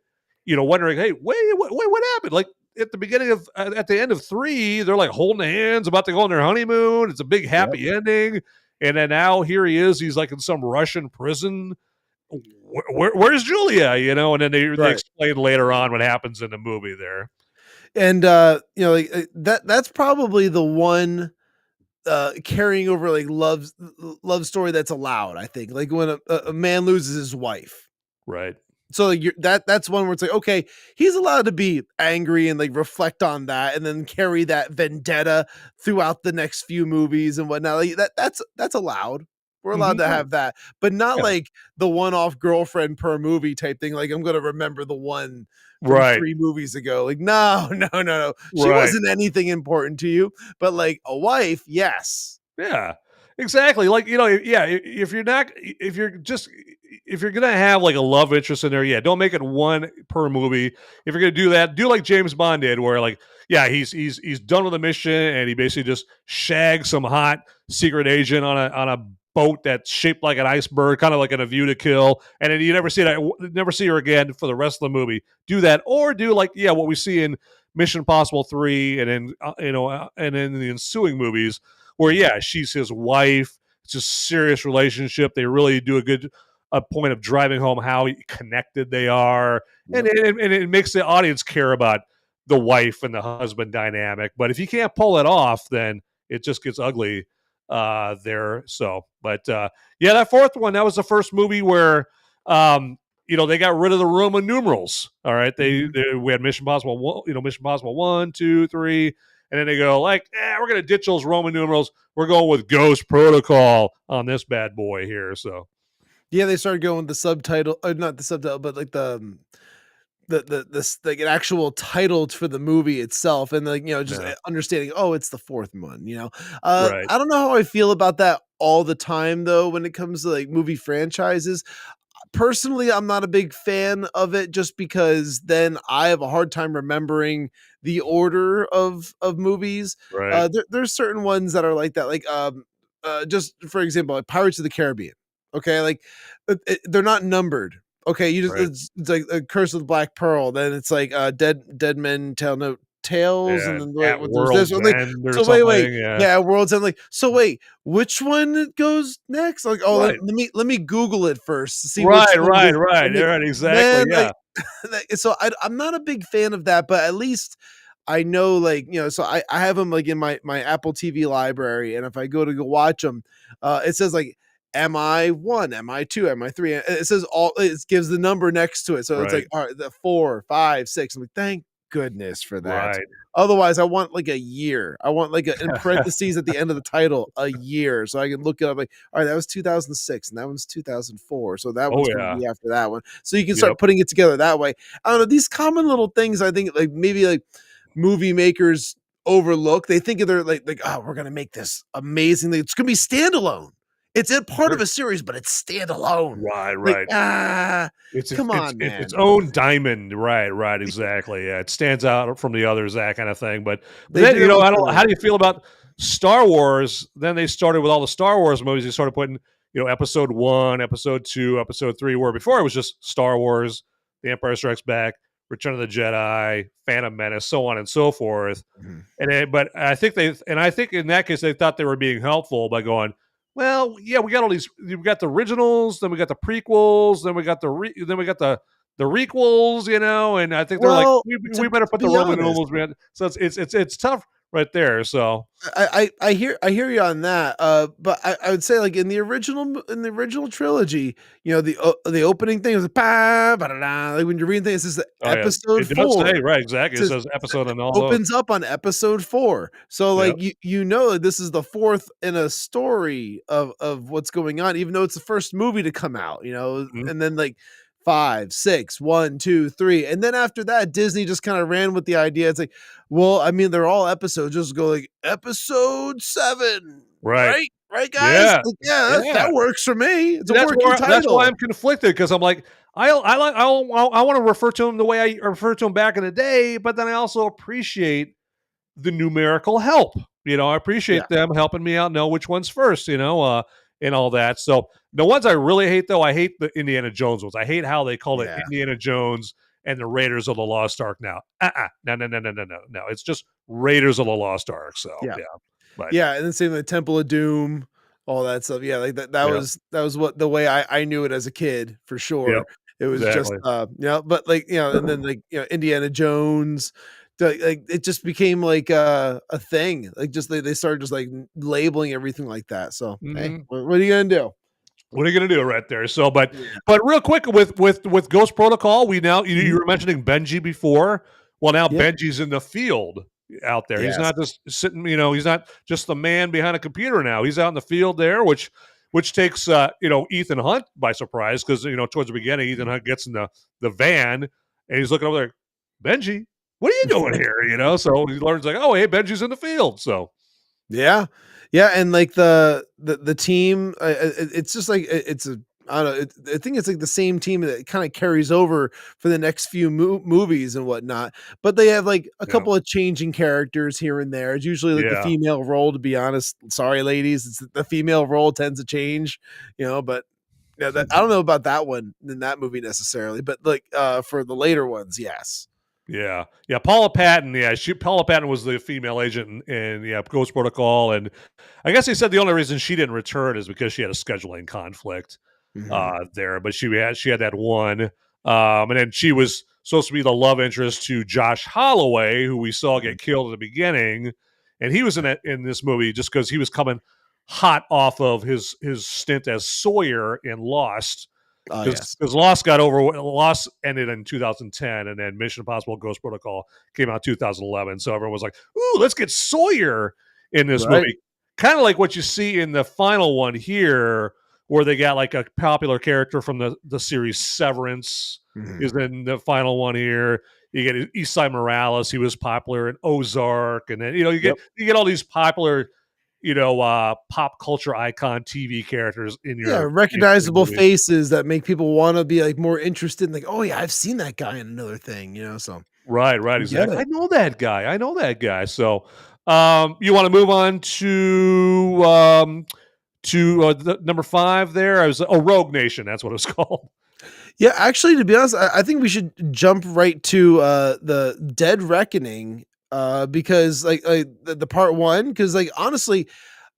wondering, hey, wait, what happened? Like at the beginning of, at the end of 3, they're like holding hands, about to go on their honeymoon. It's a big happy ending, and then now here he is. He's like in some Russian prison. Where's Julia? And then they explain later on what happens in the movie there. And that's probably the one carrying over like love story that's allowed, I think, like when a man loses his wife, right? So like that's one where it's like, okay, he's allowed to be angry and like reflect on that and then carry that vendetta throughout the next few movies and whatnot. Like that's allowed. We're allowed to have that, but not like the one-off girlfriend per movie type thing. Like I'm going to remember the one from 3 movies ago. Like, no. She wasn't anything important to you, but like a wife, yes. Yeah, exactly. Like, if you're going to have like a love interest in there, don't make it one per movie. If you're going to do that, do like James Bond did, where like, he's done with the mission and he basically just shags some hot secret agent on a boat that's shaped like an iceberg, kind of like in A View to Kill, and then you never see her again for the rest of the movie. Do that, or do like what we see in Mission Impossible 3, and then and in the ensuing movies, where she's his wife. It's a serious relationship. They really do a point of driving home how connected they are, and it makes the audience care about the wife and the husband dynamic. But if you can't pull it off, then it just gets ugly there. So, but that 4th one, that was the first movie where they got rid of the Roman numerals. All right, we had Mission Impossible 1, 2, 3, and then they go like, we're gonna ditch those Roman numerals. We're going with Ghost Protocol on this bad boy here. So they started going with the subtitle, not the subtitle, but like the like an actual title for the movie itself, and like just understanding, it's the 4th one. I don't know how I feel about that all the time though when it comes to like movie franchises. Personally, I'm not a big fan of it, just because then I have a hard time remembering the order of movies. There's certain ones that are like that, like just for example, like Pirates of the Caribbean. Okay, like they're not numbered. Okay, it's like a Curse of the Black Pearl. Then it's like Dead Men Tell No Tales, and then World's End or something. World's End. Like, so wait, which one goes next? Like, let me Google it first to see. Right, exactly. Man, so I'm not a big fan of that, but at least I know, like, so I have them like in my Apple TV library, and if I go watch them, it says like MI1, MI2, MI3. It says it gives the number next to it. So it's like, all right, the 4, 5, 6. I'm like, thank goodness for that. Otherwise, I want like a year. I want like in parentheses at the end of the title, a year. So I can look it up like, all right, that was 2006 and that one's 2004. So that one's going to be after that one. So you can start putting it together that way. I don't know. These common little things, I think like maybe like movie makers overlook. They think they're like, we're going to make this amazing. It's going to be standalone. It's a part of a series, but it's standalone. Right. Come on, man. It's its own diamond. Right. Exactly. Yeah, it stands out from the others, that kind of thing. But then, how do you feel about Star Wars? Then they started with all the Star Wars movies. They started putting, Episode 1, Episode 2, Episode 3. Where before it was just Star Wars, The Empire Strikes Back, Return of the Jedi, Phantom Menace, so on and so forth. But I think in that case they thought they were being helpful by going, well, we got all these. We got the originals, then we got the prequels, then we got the requels, and I think they're like, we better put the Roman numerals, man. So it's tough right there. So I hear you on that. But I would say like in the original trilogy, you know, the opening thing is like when you're reading things, this is oh yeah, episode it does say 4. right exactly. It Says says episode and all those. opens up on episode 4. So Yep. like you know that this is the 4th in a story of what's going on, even though it's the first movie to come out, you know, Mhm. and then like 5, 6, 1, 2, 3. And then after that, Disney just kind of ran with the idea. It's like, well, I mean, they're all episodes, just go like episode 7, Right. right? Right, guys? Yeah. Like, yeah, Yeah. that works for me. It's a That's working why title. I'm conflicted because I'm like I want to refer to him the way I referred to him back in the day, but then I also appreciate the numerical help. You know, I Yeah. appreciate them helping me out know which one's first. You know, and all that. So the ones I really hate, though, I hate the Indiana Jones ones. I hate how they call it Yeah. Indiana Jones and the Raiders of the Lost Ark. Now, no. It's just Raiders of the Lost Ark. So Yeah. but Yeah, and then same with Temple of Doom, all that stuff. Yeah, like that yeah, was what the way I knew it as a kid for yeah, sure. It was just exactly. but like, you know, and then like, you know, Indiana Jones, like it just became like a thing. Like just they started just like labeling everything like that. So, hey, Mhm. what are you gonna do? What are you gonna do right there? So, but Yeah. but real quick with Ghost Protocol, we now you Mhm. were mentioning Benji before. Well, now Yep. Benji's in the field out there. He's Yes. not just sitting. You know, he's not just the man behind a computer now. He's out in the field there, which takes you know Ethan Hunt by surprise because you know towards the beginning Ethan Hunt gets in the van and he's looking over there. Benji, what are you doing here? You know, so he learns like, oh, hey, Benji's in the field. So Yeah. Yeah, and like the team, it's just like it's a I don't know. I think it's like the same team that kind of carries over for the next few movies and whatnot. But they have like a yeah, couple of changing characters here and there. It's usually like the yeah. female role. To be honest, sorry, ladies, it's the female role tends to change. You know, but yeah, that, I don't know about that one in that movie necessarily. But like for the later ones, yes. Yeah, yeah. Paula Patton, Paula Patton was the female agent in Ghost Protocol, and I guess they said the only reason she didn't return is because she had a scheduling conflict Mhm. there. But she had that one, and then she was supposed to be the love interest to Josh Holloway, who we saw get killed at the beginning, and he was in this movie just because he was coming hot off of his stint as Sawyer in Lost Oh because yes. Lost ended in 2010, and then Mission Impossible: Ghost Protocol came out 2011. So everyone was like, "Ooh, let's get Sawyer in this Right. movie." Kind of like what you see in the final one here, where they got like a popular character from the series Severance Mhm. is in the final one here. You get Esai Morales; he was popular in Ozark, and then Yep. you get all these popular pop culture icon TV characters in Yeah, your recognizable movie. faces that make people wanna be, like, more interested in, like, "Oh, yeah, I've seen that guy in another thing," you know, so Right. I He's get like, it. I know that guy. I know that guy. So, you want to move on to number 5 there? I was Rogue Nation. That's what it was called. Yeah, actually, to be honest, I think we should jump right to, the Dead Reckoning, because, like, the part 1, because like, honestly,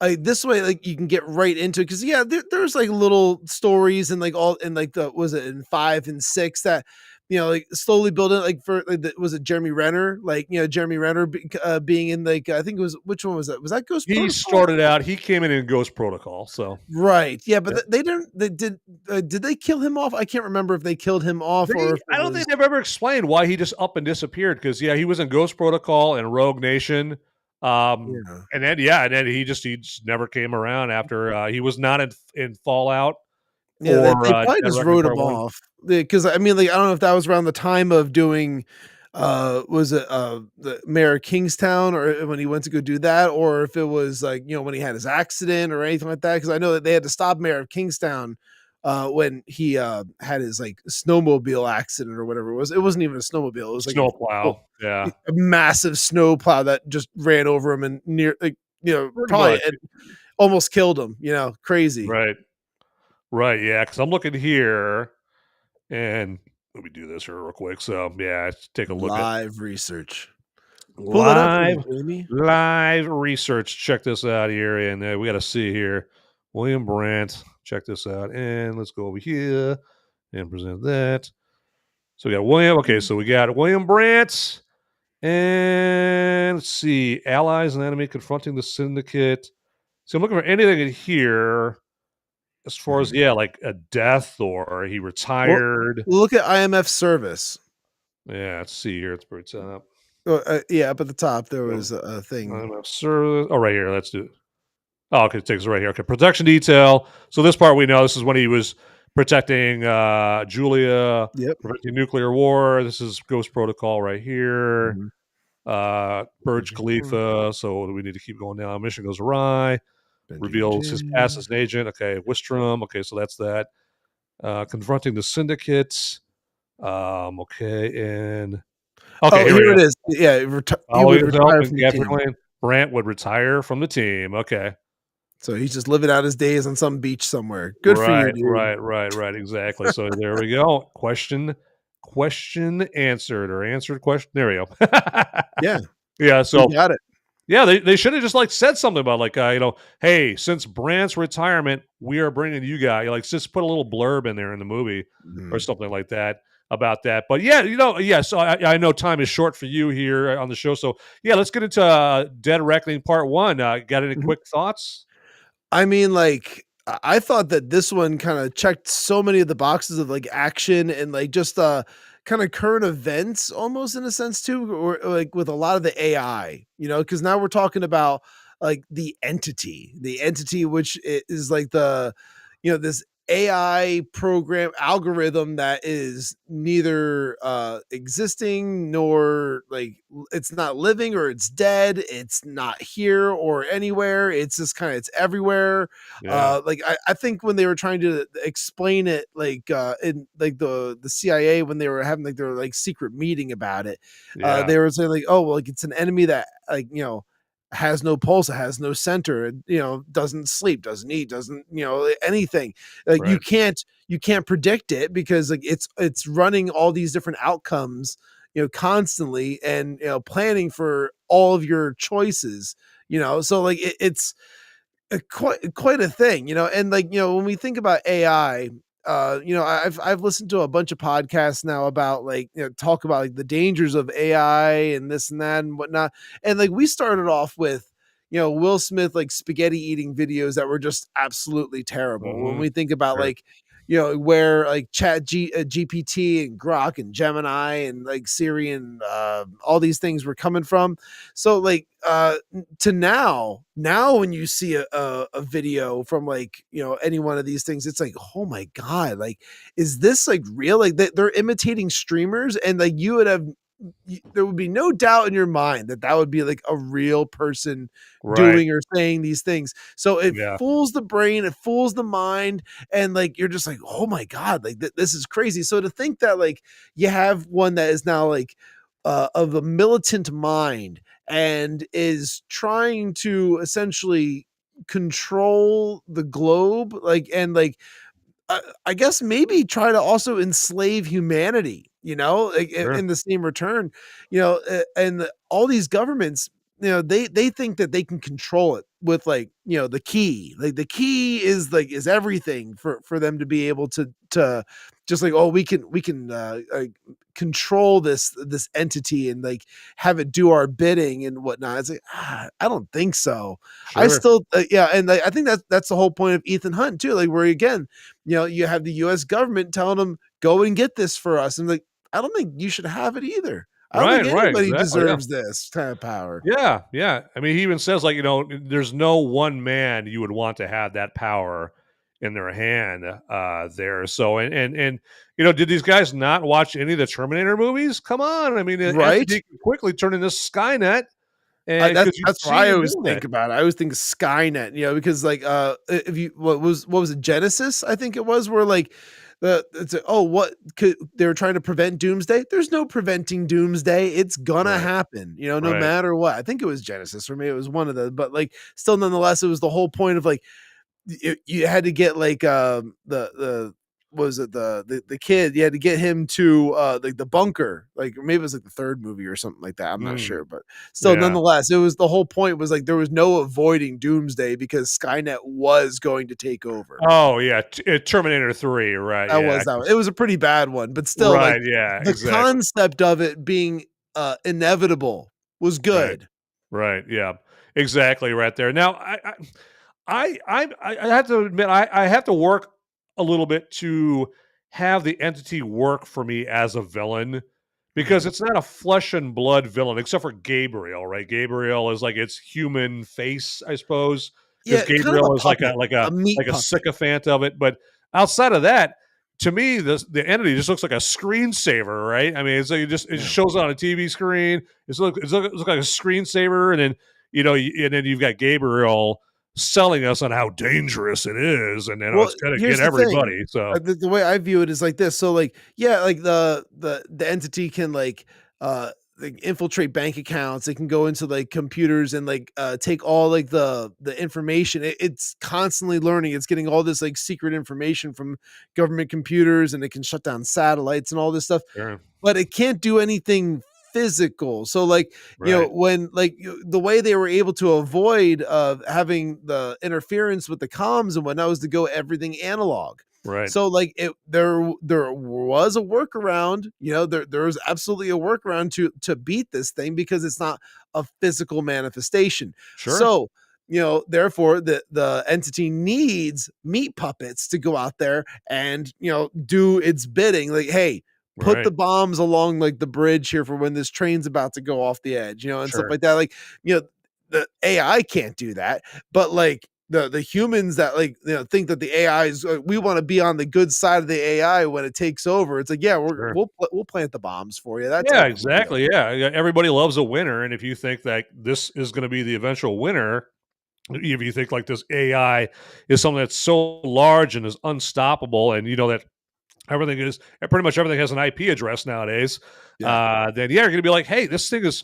this way, like, you can get right into it. Because yeah, there's, like, little stories and, like, all and, like, the was it in 5 and 6 that, you know, like, slowly build it, like, for, like, was it Jeremy Renner? Like, you know, Jeremy Renner being in, like, I think it was which one was that? Was that Ghost He Protocol? started out. He came in Ghost Protocol. So Right, yeah, but yeah. they didn't they did they kill him off? I can't remember if they killed him off or if I it don't was think they've ever explained why he just up and disappeared. Because he was in Ghost Protocol and Rogue Nation. yeah. And then he just never came around after he was not in Fallout Yeah, or they probably Dead just Reckoning wrote Part him One. off because I mean, like, I don't know if that was around the time of doing, was it, the Mayor of Kingstown or when he went to go do that, or if it was, like, you know, when he had his accident or anything like that, because I know that they had to stop Mayor of Kingstown, when he, had his, like, snowmobile accident or whatever it was. It wasn't even a snowmobile, it was like a Snowplow. Yeah. a massive snowplow that just ran over him and near, like, you know, Pretty probably much. it almost killed him, you know, crazy. Right. Right. Yeah. Because I'm looking here, and let me do this here real quick. So yeah, let's take a look at Live research. Pull that up for me, live Jamie. live research. Check this out here, and we got to see here. William Brandt. Check this out, and let's go over here and present that. So we got William. Okay, so we got William Brandt. And let's see, allies and enemy confronting the syndicate. So I'm looking for anything in here as far as like a death or he Well, retired. look at IMF service. Yeah, let's see here. It's pretty top. Yeah, up at the top there was a thing. IMF service. Oh, right here. Let's do it. Oh, okay, it takes us right here. Okay, protection detail. So this part we know. This is when he was protecting Julia, Yep. preventing nuclear war. This is Ghost Protocol right here. Burj Khalifa. So we need to keep going down. Mission goes awry. Reveals his past as an agent. Okay, Wistrom. Okay, so that's that. Confronting the syndicates. Okay, and okay, here it is. Yeah, he would retire from the team. Brant would retire from the team. Okay. So he's just living out his days on some beach somewhere. Good for you, dude. Right. Exactly. So there we go. Question answered or answered question. There we go. Yeah. Yeah. So you got it. Yeah, they should have just like said something about like hey, since Brant's retirement, we are bringing you guys. Like just put a little blurb in there in the movie or something like that about that. But yeah, so I know time is short for you here on the show. So yeah, let's get into Dead Reckoning Part 1. Got any quick thoughts? I mean, like, I thought that this one kind of checked so many of the boxes of like action and like just kind of current events almost in a sense too, or like with a lot of the AI, because now we're talking about like the entity which is like this AI program algorithm that is neither existing nor like it's not living or it's dead. It's not here or anywhere. It's just it's everywhere. Yeah. Like I think when they were trying to explain it, like in like the CIA when they were having like their like secret meeting about it, they were saying like, oh well, like it's an enemy that like has no pulse, it has no center, and doesn't sleep, doesn't eat, doesn't anything. Like Right. you can't predict it because like it's running all these different outcomes constantly and planning for all of your choices. So like it's quite a thing. And like when we think about AI, I've listened to a bunch of podcasts now about like talk about like the dangers of AI and this and that and whatnot. And like we started off with Will Smith like spaghetti eating videos that were just absolutely terrible. When we think about like where like GPT and Grok and Gemini and like Siri and all these things were coming from. So like to now when you see a video from like any one of these things, it's like, oh my god, like is this like real? Like they're imitating streamers, and like there would be no doubt in your mind that would be like a real person doing or saying these things. So it fools the brain, it fools the mind, and like you're just like, oh my god, like this is crazy. So to think that like you have one that is now like of a militant mind and is trying to essentially control the globe, like, and like I guess maybe try to also enslave humanity, like in the same return, and all these governments, they think that they can control it with like, the key, like the key is like, is everything for them to be able to just like, oh, we can control this entity and like have it do our bidding and whatnot. It's like, I don't think so. I still, and like, I think that's the whole point of Ethan Hunt too. Like where again, you have the U.S. government telling them, go and get this for us. And like, I don't think you should have it either. I don't think anybody deserves this kind of power. Yeah. I mean, he even says like, there's no one man you would want to have that power in their hand there. So, and did these guys not watch any of the Terminator movies? Come on. I mean, right? He quickly turn into Skynet. And that's what I always think about. I always think Skynet, because like if you what was it, Genesis? I think it was, where like they were trying to prevent doomsday. There's no preventing doomsday. It's gonna happen, no matter what. I think it was Genesis, for me it was one of the, but like still nonetheless, it was the whole point of like you had to get like the was it the kid, you had to get him to like the bunker, like maybe it was like the third movie or something like that, I'm not sure, but still nonetheless, it was the whole point was like there was no avoiding doomsday because Skynet was going to take over. Oh yeah, Terminator 3, right? It was a pretty bad one, but still, like, the concept of it being inevitable was Right. good. Right. Yeah. Exactly. Right there. Now, I have to admit, I have to work a little bit to have the entity work for me as a villain because Mhm. it's not a flesh and blood villain, except for Gabriel. Right? Gabriel is like its human face, I suppose, because Yeah, kind of a Gabriel is like puppet, a meat a puppet. sycophant of it. But outside of that, to me, the entity just looks like a screensaver, right? I mean, it's like it just Yeah. shows on a TV screen. It looks like a screensaver, and then and then you've got Gabriel selling us on how dangerous it is, and then Well, it's gonna get here's the thing. everybody. So The way I view it is like this. So, like, yeah, like the entity can like infiltrate bank accounts. It can go into like computers and like take all like the information. It's constantly learning. It's getting all this like secret information from government computers, and it can shut down satellites and all this stuff. sure, But it can't do anything physical. So like, right, when like the way they were able to avoid having the interference with the comms and whatnot was to go everything analog. right, So like there was a workaround, there was absolutely a workaround to beat this thing because it's not a physical manifestation. sure, So therefore the entity needs meat puppets to go out there and do its bidding. Like, hey, put the right, bombs along like the bridge here for when this train's about to go off the edge, and stuff sure, like that. Like, the AI can't do that, but like the humans that like think that the AI is we want to be on the good side of the AI when it takes over. It's like, yeah, sure. we'll plant the bombs for you. That Yeah, type of a deal. exactly. Yeah, everybody loves a winner, and if you think that this is going to be the eventual winner, if you think like this AI is something that's so large and is unstoppable, and you know that everything is pretty much everything has an IP address nowadays, Yeah. then yeah, you're going to be like, hey, this thing is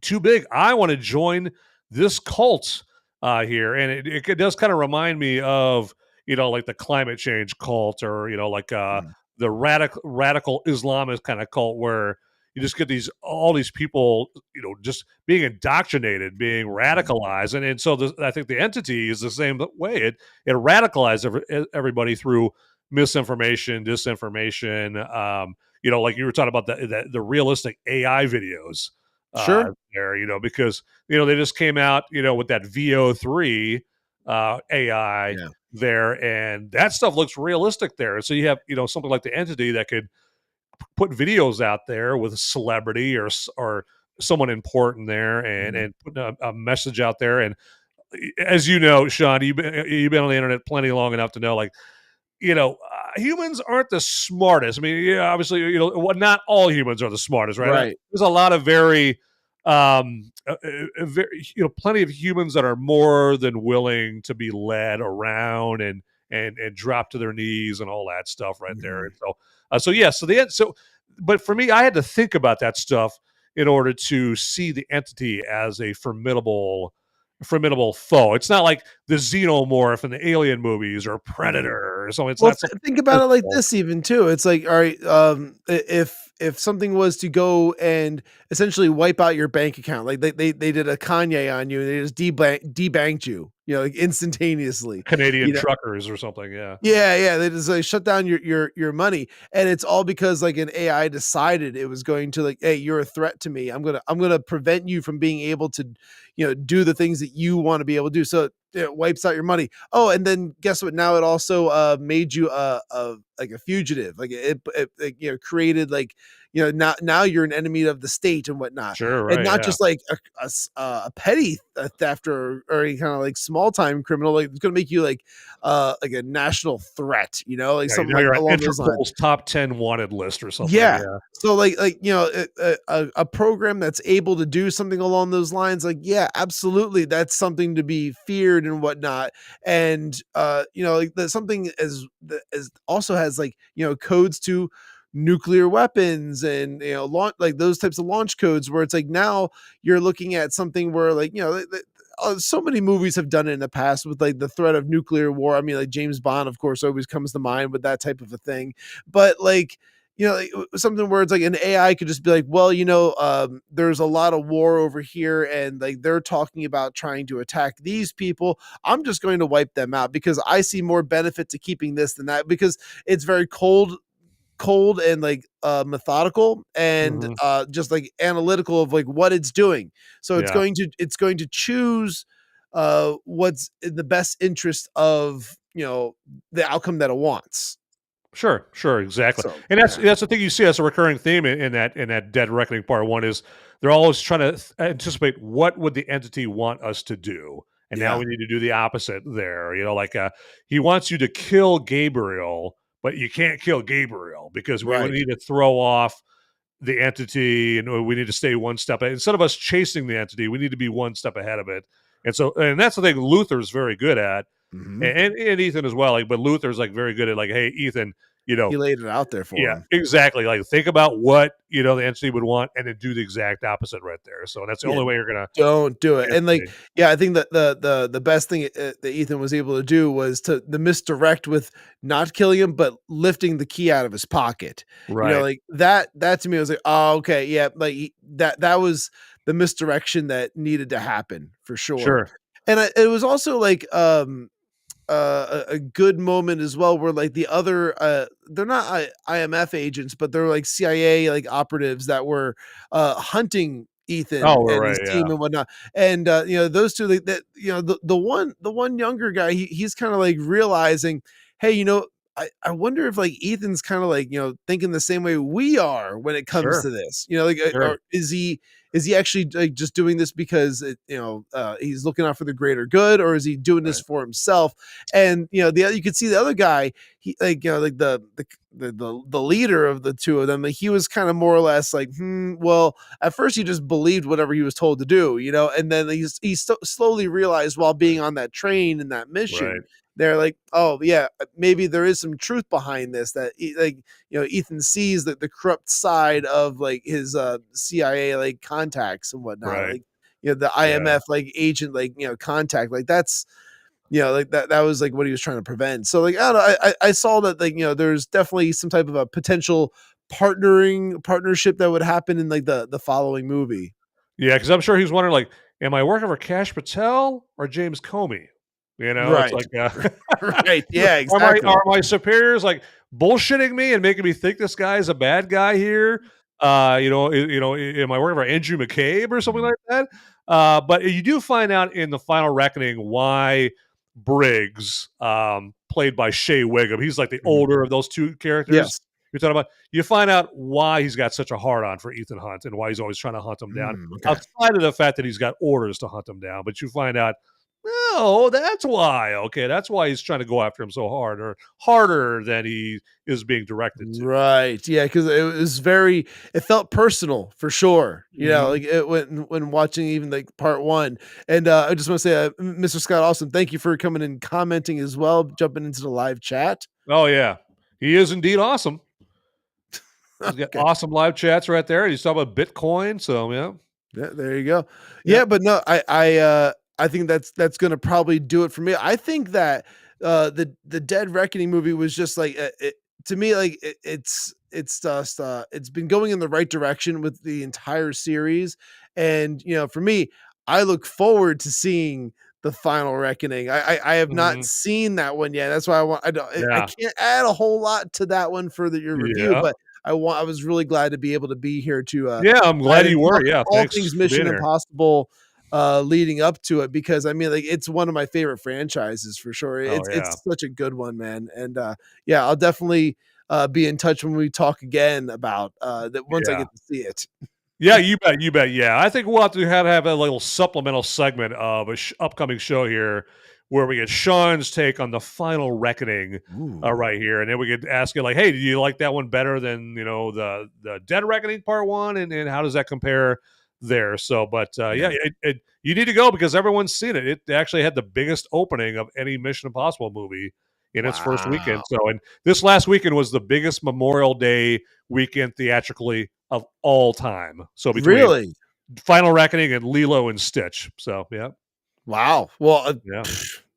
too big. I want to join this cult here, and it does kind of remind me of like the climate change cult, or like Mhm. the radical Islamist kind of cult, where you just get all these people, just being indoctrinated, being Mhm. radicalized, and so I think the entity is the same way. It radicalized everybody through misinformation, disinformation. Like you were talking about the realistic AI videos Sure. there, because they just came out, with that VO3 AI Yeah. there, and that stuff looks realistic there. So you have, something like the entity that could put videos out there with a celebrity or someone important there, and Mhm. put a message out there. And as you know, Sean, you've been on the internet plenty long enough to know, like, humans aren't the smartest. I mean, yeah, obviously, not all humans are the smartest, right? Right. There's a lot of very, plenty of humans that are more than willing to be led around and drop to their knees and all that stuff right there. Mhm. And so yeah, but for me, I had to think about that stuff in order to see the entity as a formidable foe. It's not like the xenomorph in the Alien movies or Mhm. Predator or something. It's Well, not something think about it like physical. this even too. It's like, all right, if something was to go and essentially wipe out your bank account, like they did a Kanye on you and they just debanked you, like instantaneously. Canadian You know, truckers or something. Yeah, yeah, yeah, they just, like, shut down your money, and it's all because, like, an AI decided it was going to, like, "Hey, you're a threat to me. I'm gonna prevent you from being able to, do the things that you wanna be able to do," so it wipes out your money. Oh, and then guess what? Now it also, made you like, a fugitive, like, it like, created, like, now you're an enemy of the state and whatnot, sure, and right, not yeah, just, like, a petty, theft or any kinda, like, small time criminal, like, it's gonna make you, like a national threat, like yeah. something Now like you're on along those lines. Interpol's top 10 wanted list or something. Yeah. Yeah, So like a program that's able to do something along those lines, like yeah, absolutely, that's something to be feared and whatnot. And like that's something as also has like codes to nuclear weapons and launch like those types of launch codes where it's like now you're looking at something where like so many movies have done it in the past with like the threat of nuclear war. I mean, like James Bond, of course, always comes to mind with that type of a thing. But like, like, something where it's like an AI could just be like, well, there's a lot of war over here, and like they're talking about trying to attack these people. I'm just going to wipe them out because I see more benefit to keeping this than that because it's very cold and like methodical and just like analytical of like what it's doing. So it's going to choose what's in the best interest of, you know, the outcome that it wants. Sure, exactly. So, And that's the thing you see as a recurring theme in that Dead Reckoning Part 1 is they're always trying to anticipate what would the entity want us to do. And now we need to do the opposite there. You know, like he wants you to kill Gabriel, but you can't kill Gabriel because we need to throw off the entity, and we need to stay one step ahead. Instead of us chasing the entity, we need to be one step ahead of it. And that's the thing Luther's very good at. And Ethan as well. Like, but Luther's like very good at like, hey, Ethan, you know, he laid it out there for him. Exactly. Like, think about what, you know, the entity would want and then do the exact opposite right there. So that's the only way you're going to don't do it. And like, I think that the best thing that Ethan was able to do was to the misdirect with not killing him, but lifting the key out of his pocket. Right. You know, like that to me was like, oh, okay. Yeah. Like that was the misdirection that needed to happen for sure. And it was also like, a good moment as well where like the other they're not IMF agents, but they're like CIA like operatives that were hunting Ethan and his team and whatnot. And you know, those two, like that, you know, the one younger guy, he's kind of like realizing, hey, you know, I wonder if like Ethan's kind of like, you know, thinking the same way we are when it comes to this, you know, like or is he actually like just doing this because you know he's looking out for the greater good, or is he doing this for himself? And you know, you could see the other guy, he like, you know, like the leader of the two of them, like he was kind of more or less like, well, at first he just believed whatever he was told to do, you know, and then he slowly realized while being on that train in that mission. They're like, oh yeah, maybe there is some truth behind this, that like, you know, Ethan sees that the corrupt side of like his CIA like contacts and whatnot, like, you know, the IMF like agent, like, you know, contact, like that's, you know, like that was like what he was trying to prevent. So like, I don't know, I saw that, like, you know, there's definitely some type of a potential partnership that would happen in like the following movie. Yeah, because I'm sure he's wondering, like, am I working for Cash Patel or James Comey? You know, it's like, yeah, exactly. Are my superiors like bullshitting me and making me think this guy's a bad guy here? You know, am I working for Andrew McCabe or something like that? But you do find out in the final reckoning why Briggs, played by Shea Wiggum, he's like the older of those two characters. You're talking about. You find out why he's got such a hard on for Ethan Hunt and why he's always trying to hunt him down. Outside of the fact that he's got orders to hunt him down, but you find out, no, that's why. Okay, that's why he's trying to go after him so hard, or harder than he is being directed to. Right. Yeah, because it felt personal for sure. You know, like when watching even like part one. And I just want to say, Mr. Scott Austin, thank you for coming and commenting as well, jumping into the live chat. Oh yeah, he is indeed awesome. He's got awesome live chats right there. He's talking about Bitcoin, so yeah, there you go. Yeah, but no, I think that's going to probably do it for me. I think that the Dead Reckoning movie was just like to me, like it's just it's been going in the right direction with the entire series, and you know, for me, I look forward to seeing the Final Reckoning. I have not seen that one yet. That's why I can't add a whole lot to that one for your review, but I was really glad to be able to be here to I'm glad you were. Yeah, all things Mission Impossible leading up to it, because I mean, like, it's one of my favorite franchises for sure. It's such a good one, man. And I'll definitely be in touch when we talk again about that once I get to see it. Yeah, you bet. Yeah, I think we'll have to have a little supplemental segment of a upcoming show here where we get Sean's take on the Final Reckoning right here, and then we could ask you like, hey, do you like that one better than, you know, the Dead Reckoning Part 1, and how does that compare there? So, but you need to go because everyone's seen it. It actually had the biggest opening of any Mission Impossible movie in its first weekend. So, and this last weekend was the biggest Memorial Day weekend theatrically of all time. So between Final Reckoning and Lilo and Stitch. So yeah. Wow. Well,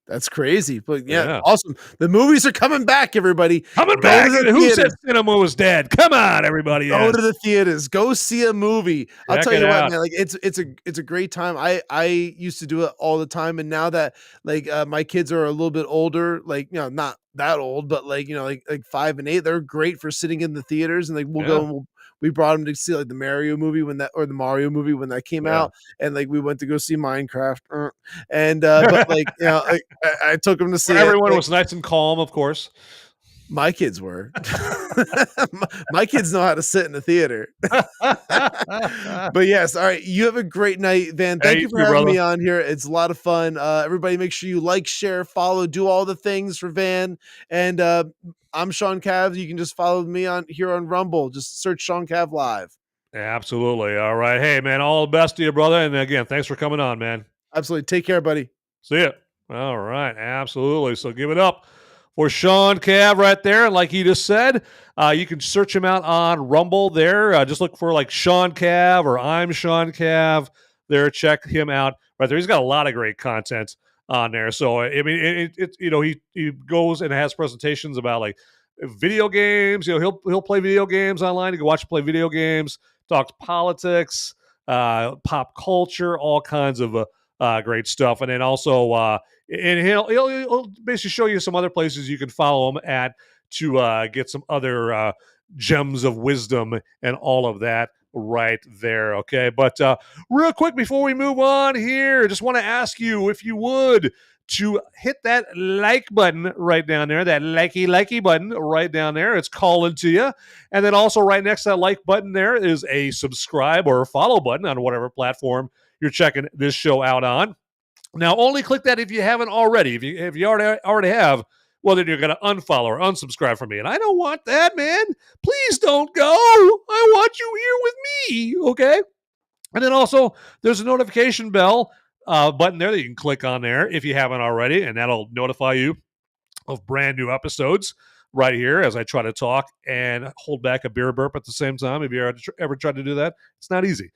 That's crazy. But yeah, Yeah. awesome. The movies are coming back, everybody. Coming Go back. to the Who theaters. said cinema was dead? Come on, everybody. Go Yes. to the theaters. Go see a movie. I'll Check tell it you what, out. man. Like it's a great time. I used to do it all the time, and now that like my kids are a little bit older, like not that old, but like like 5 and 8, they're great for sitting in the theaters, and like we'll go Yeah. and we brought them to see like the Mario movie or the Mario movie when that came Yeah. out, and like we went to go see Minecraft, and but like like, I took them to see Where it. everyone Like, was nice and calm, of course. my kids were. My kids know how to sit in the theater. But yes, all right. You have a great night, Van. Thank Hey, you for you having brother. me on here. It's a lot of fun. Everybody make sure you like, share, follow, do all the things for Van. And I'm Sean Cav. You can just follow me on here on Rumble. Just search Sean Cav Live. Absolutely. All right. Hey, man, all the best to you, brother. And again, thanks for coming on, man. Absolutely. Take care, buddy. See ya. All right. Absolutely. So give it up for Sean Cav right there. And like he just said, you can search him out on Rumble there. Just look for like Sean Cav or I'm Sean Cav there. Check him out right there. He's got a lot of great content on there. So, I mean, he goes and has presentations about like video games. He'll play video games online. You can watch him play video games, talks politics, pop culture, all kinds of great stuff. And then also, and he'll basically show you some other places you can follow him at to get some other gems of wisdom and all of that right there. Okay. But real quick before we move on here, just want to ask you if you would to hit that like button right down there, that likey button right down there. It's calling to you. And then also right next to that like button there is a subscribe or follow button on whatever platform you're checking this show out on. Now, only click that if you haven't already. If you already have, well, then you're going to unfollow or unsubscribe from me. And I don't want that, man. Please don't go. I want you here with me, okay? And then also, there's a notification bell button there that you can click on there if you haven't already, and that'll notify you of brand new episodes right here as I try to talk and hold back a beer burp at the same time. Have you ever tried to do that? It's not easy.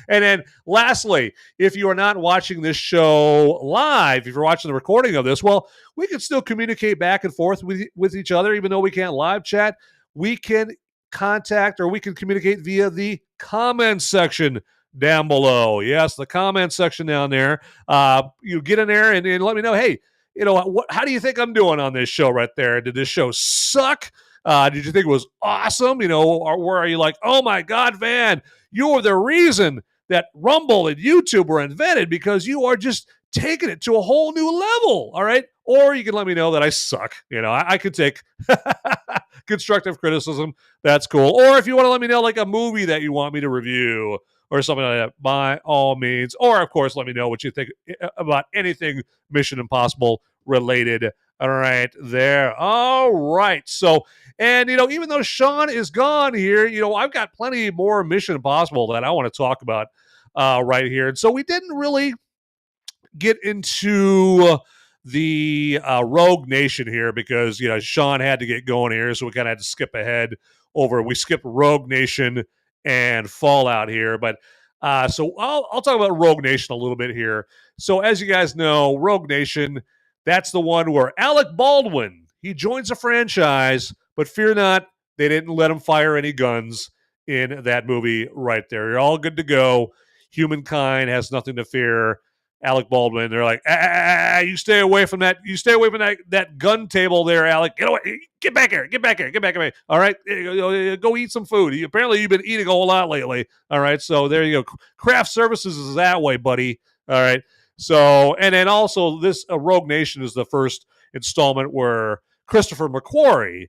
And then lastly, if you are not watching this show live, if you're watching the recording of this, well, we can still communicate back and forth with each other, even though we can't live chat. We can contact or we can communicate via the comments section down below. Yes, the comment section down there. You get in there and let me know, hey, how do you think I'm doing on this show right there? Did this show suck? Did you think it was awesome? Or are you like, oh my God, Van, you're the reason that Rumble and YouTube were invented because you are just taking it to a whole new level. All right. Or you can let me know that I suck. I could take constructive criticism. That's cool. Or if you want to let me know like a movie that you want me to review or something like that, by all means. Or, of course, let me know what you think about anything Mission Impossible related. All right, there. All right. So, and, even though Sean is gone here, I've got plenty more Mission Impossible that I want to talk about right here. And so we didn't really get into the Rogue Nation here because, Sean had to get going here. So we kind of had to skip ahead over. We skipped Rogue Nation and Fallout here. But so I'll talk about Rogue Nation a little bit here. So as you guys know, Rogue Nation, that's the one where Alec Baldwin, he joins a franchise, but fear not, they didn't let him fire any guns in that movie right there. You're all good to go. Humankind has nothing to fear. Alec Baldwin, they're like, you stay away from that. You stay away from that gun table there, Alec. Get away. Get back here. Get back here. Get back here. All right. Go eat some food. Apparently, you've been eating a whole lot lately. All right. So there you go. Craft services is that way, buddy. All right. So, and then also this Rogue Nation is the first installment where Christopher McQuarrie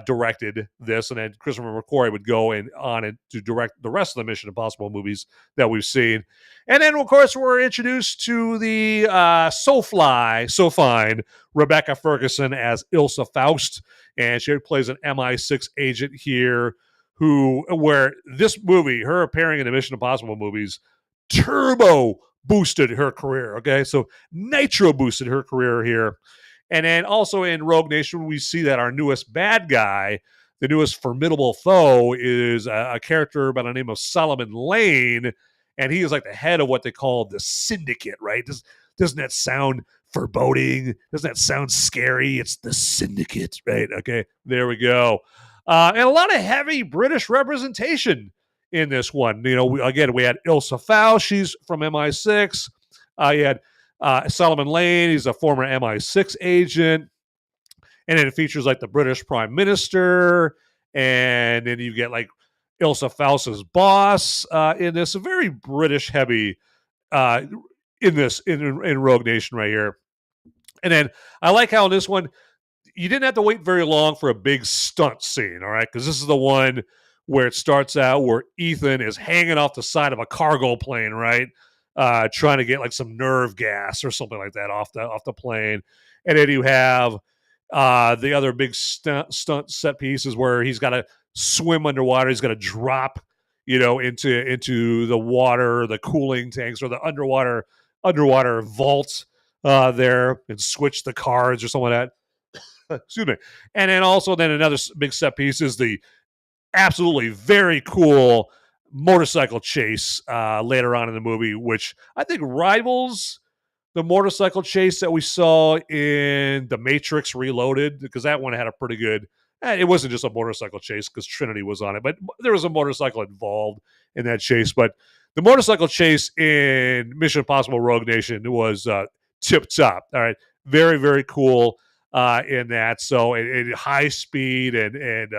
directed this, and then Christopher McQuarrie would go on to direct the rest of the Mission Impossible movies that we've seen. And then, of course, we're introduced to the so fine Rebecca Ferguson as Ilsa Faust, and she plays an MI6 agent here where this movie, her appearing in the Mission Impossible movies, turbo boosted her career, okay? So nitro boosted her career here. And then also in Rogue Nation, we see that our newest bad guy, the newest formidable foe, is a character by the name of Solomon Lane, and he is like the head of what they call the Syndicate, right? Doesn't that sound foreboding? Doesn't that sound scary? It's the Syndicate, right? Okay, there we go. And a lot of heavy British representation in this one. You know, we had Ilsa Faust, she's from MI6. You had Solomon Lane, he's a former MI6 agent. And then it features like the British Prime Minister, and then you get like Ilsa Faust's boss in this. A very British heavy in this in Rogue Nation right here. And then I like how in this one you didn't have to wait very long for a big stunt scene, all right? Because this is the one where it starts out where Ethan is hanging off the side of a cargo plane, right? Trying to get like some nerve gas or something like that off the plane. And then you have the other big stunt set pieces where he's got to swim underwater. He's got to drop, into the water, the cooling tanks, or the underwater vaults there, and switch the cards or something like that. Excuse me. And then another big set piece is the absolutely very cool motorcycle chase later on in the movie, which I think rivals the motorcycle chase that we saw in The Matrix Reloaded, because that one had a pretty good. It wasn't just a motorcycle chase because Trinity was on it, but there was a motorcycle involved in that chase. But the motorcycle chase in Mission Impossible Rogue Nation was tip top. All right, very very cool in that. So it high speed and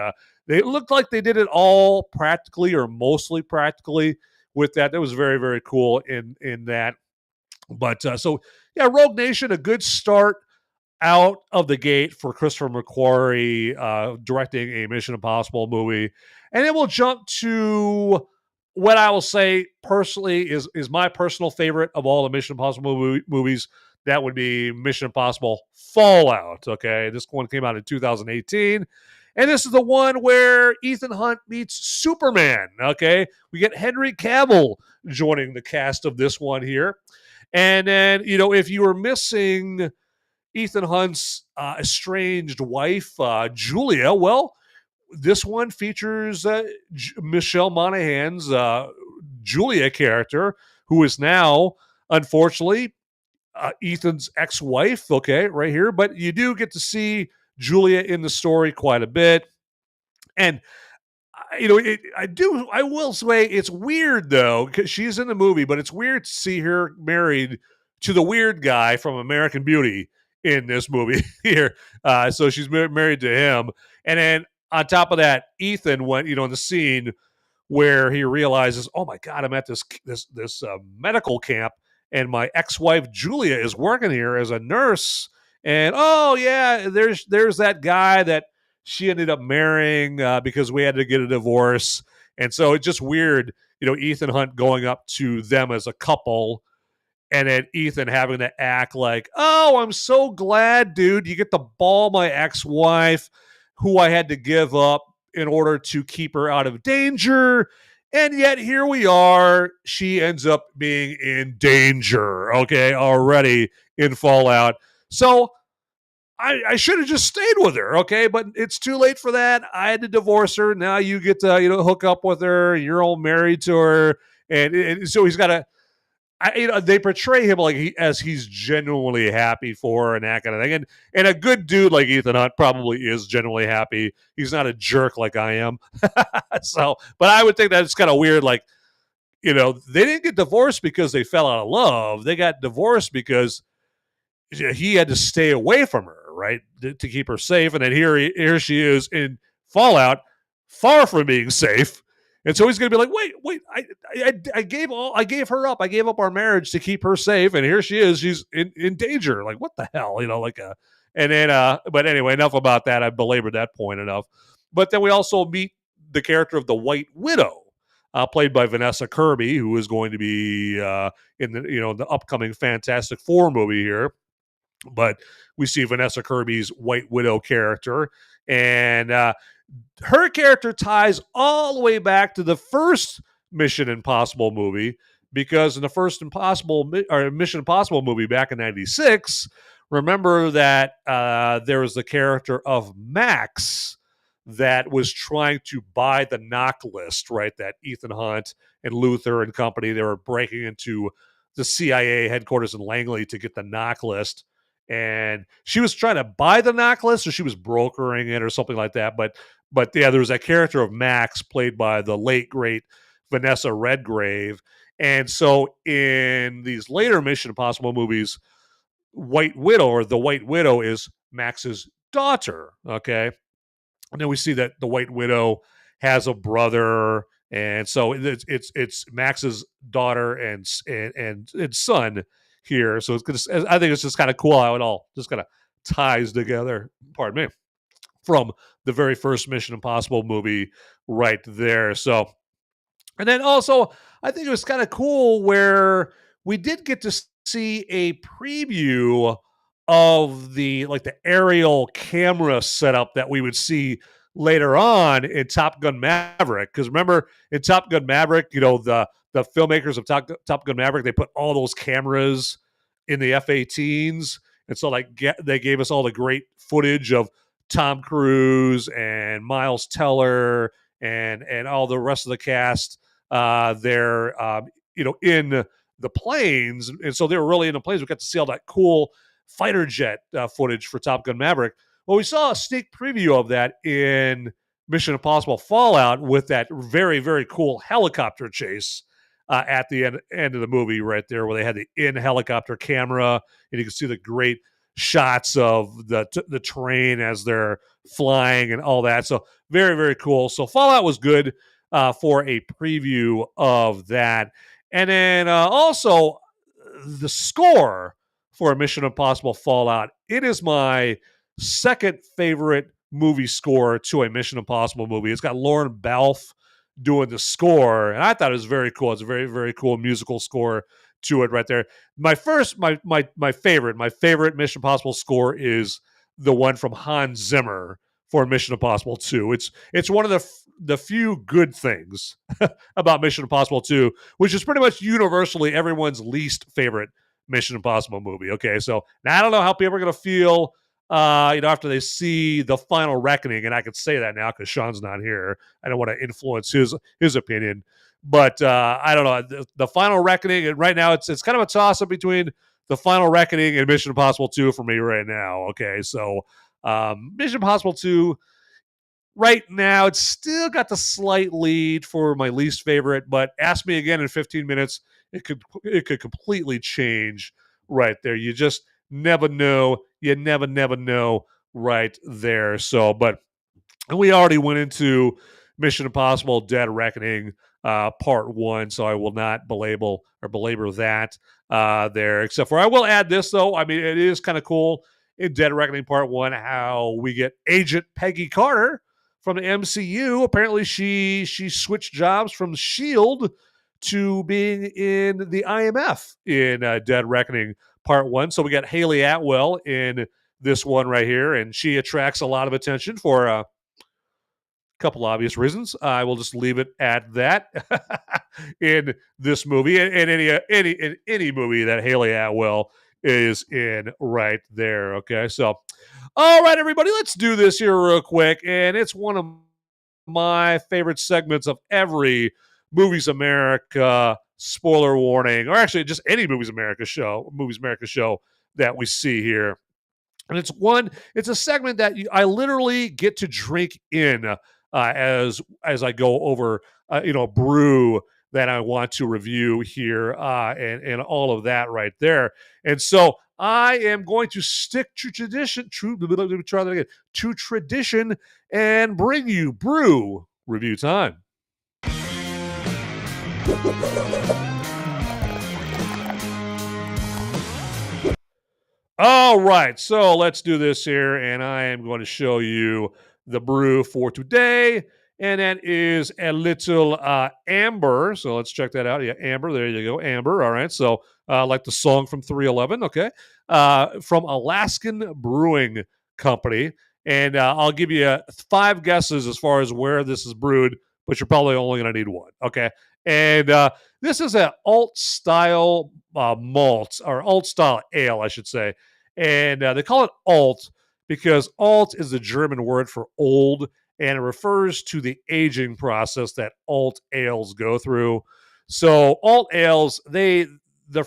they looked like they did it all practically or mostly practically with that. That was very very cool in that. But Rogue Nation, a good start out of the gate for Christopher McQuarrie directing a Mission Impossible movie. And then we'll jump to what I will say personally is my personal favorite of all the Mission Impossible movies. That would be Mission Impossible Fallout. Okay, this one came out in 2018. And this is the one where Ethan Hunt meets Superman. Okay, we get Henry Cavill joining the cast of this one here. And then, if you were missing Ethan Hunt's estranged wife, Julia, well, this one features Michelle Monaghan's Julia character, who is now, unfortunately, Ethan's ex-wife, okay, right here. But you do get to see Julia in the story quite a bit. And I will say it's weird though, because she's in the movie, but it's weird to see her married to the weird guy from American Beauty in this movie here. So she's married to him. And then on top of that, Ethan went, in the scene where he realizes, oh my God, I'm at this medical camp and my ex-wife Julia is working here as a nurse. And oh yeah, there's that guy that she ended up marrying because we had to get a divorce. And so it's just weird, Ethan Hunt going up to them as a couple and then Ethan having to act like, oh, I'm so glad, dude, you get to ball my ex-wife who I had to give up in order to keep her out of danger. And yet here we are. She ends up being in danger, okay, already in Fallout. So I should have just stayed with her, okay? But it's too late for that. I had to divorce her. Now you get to, hook up with her. You're all married to her. And so he's got to, they portray him like as he's genuinely happy for her and that kind of thing. And a good dude like Ethan Hunt probably is genuinely happy. He's not a jerk like I am. But I would think that it's kind of weird. Like, they didn't get divorced because they fell out of love. They got divorced because he had to stay away from her, right, to keep her safe. And then here she is in Fallout, far from being safe. And so he's going to be like, wait, I gave her up. I gave up our marriage to keep her safe. And here she is. She's in danger. Like, what the hell? But anyway, enough about that. I've belabored that point enough. But then we also meet the character of the White Widow, played by Vanessa Kirby, who is going to be in the upcoming Fantastic Four movie here. But we see Vanessa Kirby's White Widow character, and her character ties all the way back to the first Mission Impossible movie, because in the first Mission Impossible movie back in '96, remember that there was the character of Max that was trying to buy the knock list, right? That Ethan Hunt and Luther and company, they were breaking into the CIA headquarters in Langley to get the knock list. and she was trying to buy the necklace, or she was brokering it or something like that. But yeah, there was that character of Max played by the late great Vanessa Redgrave. And so in these later Mission Impossible movies, White Widow, or the White Widow, is Max's daughter. Okay. And then we see that the White Widow has a brother, and so it's Max's daughter and son here. So I think it's just kind of cool how it all just kind of ties together. Pardon me, from the very first Mission Impossible movie right there. So, and then also I think it was kind of cool where we did get to see a preview of the aerial camera setup that we would see later on in Top Gun Maverick. Because remember, in Top Gun Maverick, the filmmakers of Top Gun Maverick, they put all those cameras in the F-18s, and so they gave us all the great footage of Tom Cruise and Miles Teller and all the rest of the cast there, in the planes. And so they were really in the planes. We got to see all that cool fighter jet footage for Top Gun Maverick. Well, we saw a sneak preview of that in Mission Impossible Fallout with that very, very cool helicopter chase at the end of the movie right there, where they had the in-helicopter camera, and you can see the great shots of the terrain as they're flying and all that. So very, very cool. So Fallout was good for a preview of that. And then also the score for Mission Impossible Fallout. It is my second favorite movie score to a Mission Impossible movie. It's got Lauren Balfe doing the score, and I thought it was very cool. It's a very, very cool musical score to it right there. My favorite Mission Impossible score is the one from Hans Zimmer for Mission Impossible 2. It's one of the few good things about Mission Impossible 2, which is pretty much universally everyone's least favorite Mission Impossible movie. Okay, so now I don't know how people are going to feel after they see The Final Reckoning, and I could say that now because Sean's not here. I don't want to influence his opinion, but I don't know. The Final Reckoning, and right now it's kind of a toss-up between The Final Reckoning and Mission Impossible 2 for me right now. Okay, so Mission Impossible 2, right now, it's still got the slight lead for my least favorite, but ask me again in 15 minutes, it could completely change right there. You just never know. You never know right there. So, but we already went into Mission Impossible Dead Reckoning Part 1, so I will not belabor that there, except for I will add this, though. I mean, it is kind of cool in Dead Reckoning Part 1 how we get Agent Peggy Carter from the MCU. Apparently, she switched jobs from S.H.I.E.L.D. to being in the IMF in Dead Reckoning Part 1. So we got Hayley Atwell in this one right here, and she attracts a lot of attention for a couple obvious reasons. I will just leave it at that in this movie, and any movie that Hayley Atwell is in right there. Okay, so all right, everybody, let's do this here real quick, and it's one of my favorite segments of every Movies America spoiler warning, or actually just any Movies America show that we see here. And it's a segment that I literally get to drink in as I go over brew that I want to review here and all of that right there. And so I am going to stick to tradition, to tradition, and bring you brew review time. All right, so let's do this here, and I am going to show you the brew for today, and that is a little amber. So let's check that out. Yeah, amber. There you go, amber. All right, so like the song from 311, okay, from Alaskan Brewing Company, and I'll give you 5 guesses as far as where this is brewed, but you're probably only going to need one, okay? And this is an alt-style malt, or alt-style ale, I should say. And they call it alt because alt is the German word for old, and it refers to the aging process that alt ales go through. So alt ales, the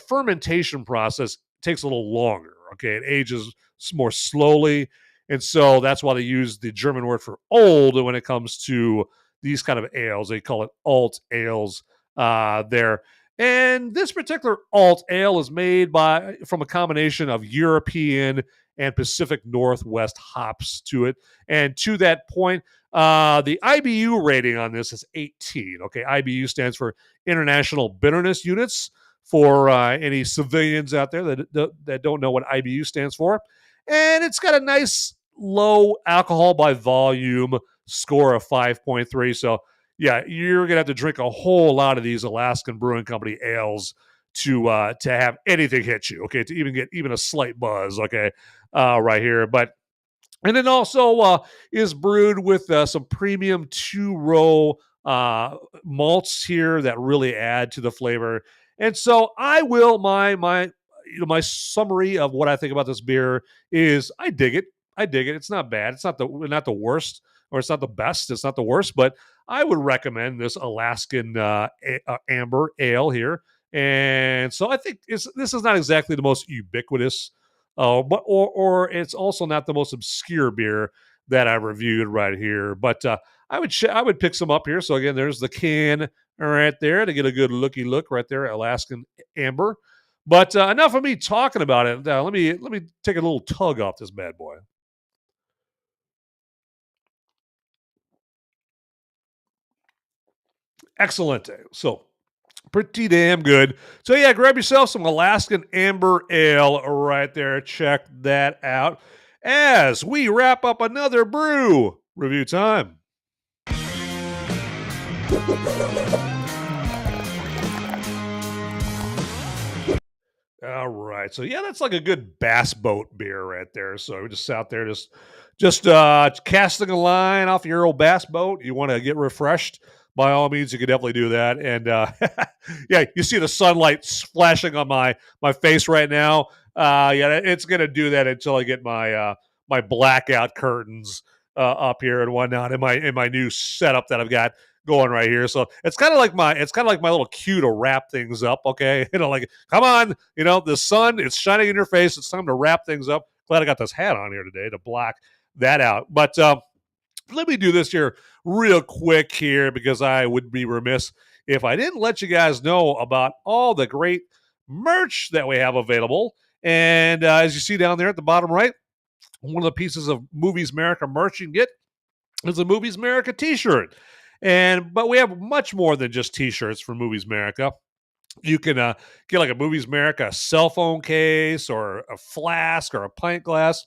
fermentation process takes a little longer, Okay, it ages more slowly, and so that's why they use the German word for old when it comes to these kind of ales. They call it alt ales there. And this particular alt ale is made from a combination of European and Pacific Northwest hops to it. And to that point, the IBU rating on this is 18. Okay, IBU stands for International Bitterness Units. For any civilians out there that don't know what IBU stands for, and it's got a nice low alcohol by volume score of 5.3. So yeah, you're gonna have to drink a whole lot of these Alaskan Brewing Company ales to have anything hit you. Okay, to even get even a slight buzz. Okay, right here, but. And then also is brewed with some premium 2-row malts here that really add to the flavor. And so I will my summary of what I think about this beer is I dig it. I dig it. It's not bad. It's not the worst, or it's not the best. It's not the worst, but I would recommend this Alaskan amber ale here. And so I think this is not exactly the most ubiquitous, but or it's also not the most obscure beer that I reviewed right here. But I would pick some up here. So again, there's the can right there to get a good looky look right there, Alaskan amber. But enough of me talking about it. Let me take a little tug off this bad boy. Excellent. So pretty damn good. So yeah, grab yourself some Alaskan Amber Ale right there. Check that out as we wrap up another brew review time. All right. So yeah, that's like a good bass boat beer right there. So we just out there just casting a line off your old bass boat. You want to get refreshed? By all means, you could definitely do that. And yeah, you see the sunlight splashing on my face right now. Yeah, it's gonna do that until I get my my blackout curtains up here and whatnot in my new setup that I've got going right here. So it's kind of like my little cue to wrap things up. Okay, like come on, the sun it's shining in your face. It's time to wrap things up. Glad I got this hat on here today to block that out. But let me do this here real quick here because I would be remiss if I didn't let you guys know about all the great merch that we have available. And as you see down there at the bottom right, one of the pieces of Movies Merica merch you can get is a Movies Merica t-shirt. But we have much more than just t-shirts for Movies Merica. You can get like a Movies Merica cell phone case or a flask or a pint glass.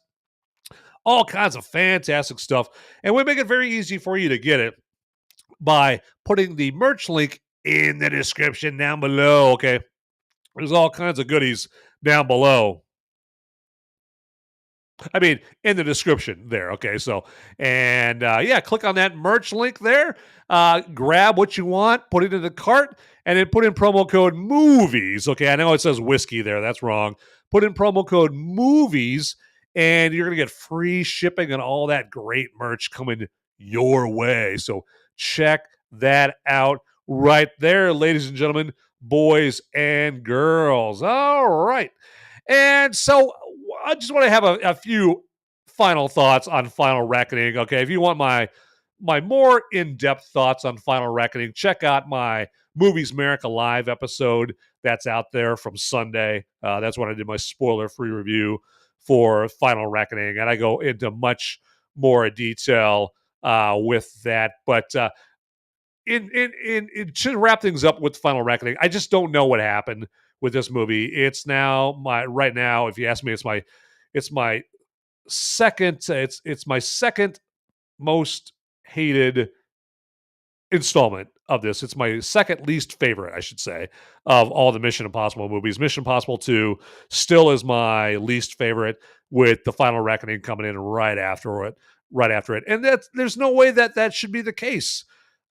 All kinds of fantastic stuff. And we make it very easy for you to get it by putting the merch link in the description down below. Okay. There's all kinds of goodies down below. I mean, in the description there. Okay. So, and yeah, click on that merch link there. Grab what you want, put it in the cart, and then put in promo code MOVIES. Okay. I know it says whiskey there. That's wrong. Put in promo code MOVIES. And you're going to get free shipping and all that great merch coming your way. So check that out right there, ladies and gentlemen, boys and girls. All right. And so I just want to have a few final thoughts on Final Reckoning. Okay. If you want my more in-depth thoughts on Final Reckoning, check out my Movies Merica Live episode that's out there from Sunday. That's when I did my spoiler-free review for Final Reckoning, and I go into much more detail with that. But to wrap things up with Final Reckoning, I just don't know what happened with this movie. It's now right now, if you ask me, it's my second most hated installment of this. It's my second least favorite, I should say, of all the Mission Impossible movies. Mission Impossible 2 still is my least favorite, with the Final Reckoning coming in right after it. And there's no way that should be the case.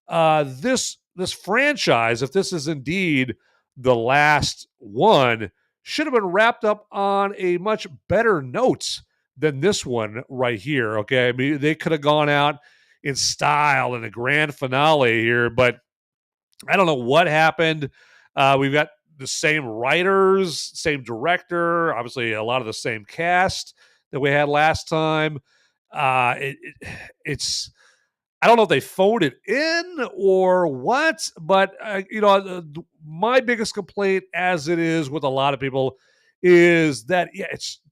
This franchise, if this is indeed the last one, should have been wrapped up on a much better note than this one right here. Okay, I mean, they could have gone out in style in the grand finale here, but I don't know what happened. We've got the same writers, same director, obviously a lot of the same cast that we had last time. It's I don't know if they phoned it in or what, but my biggest complaint, as it is with a lot of people, is that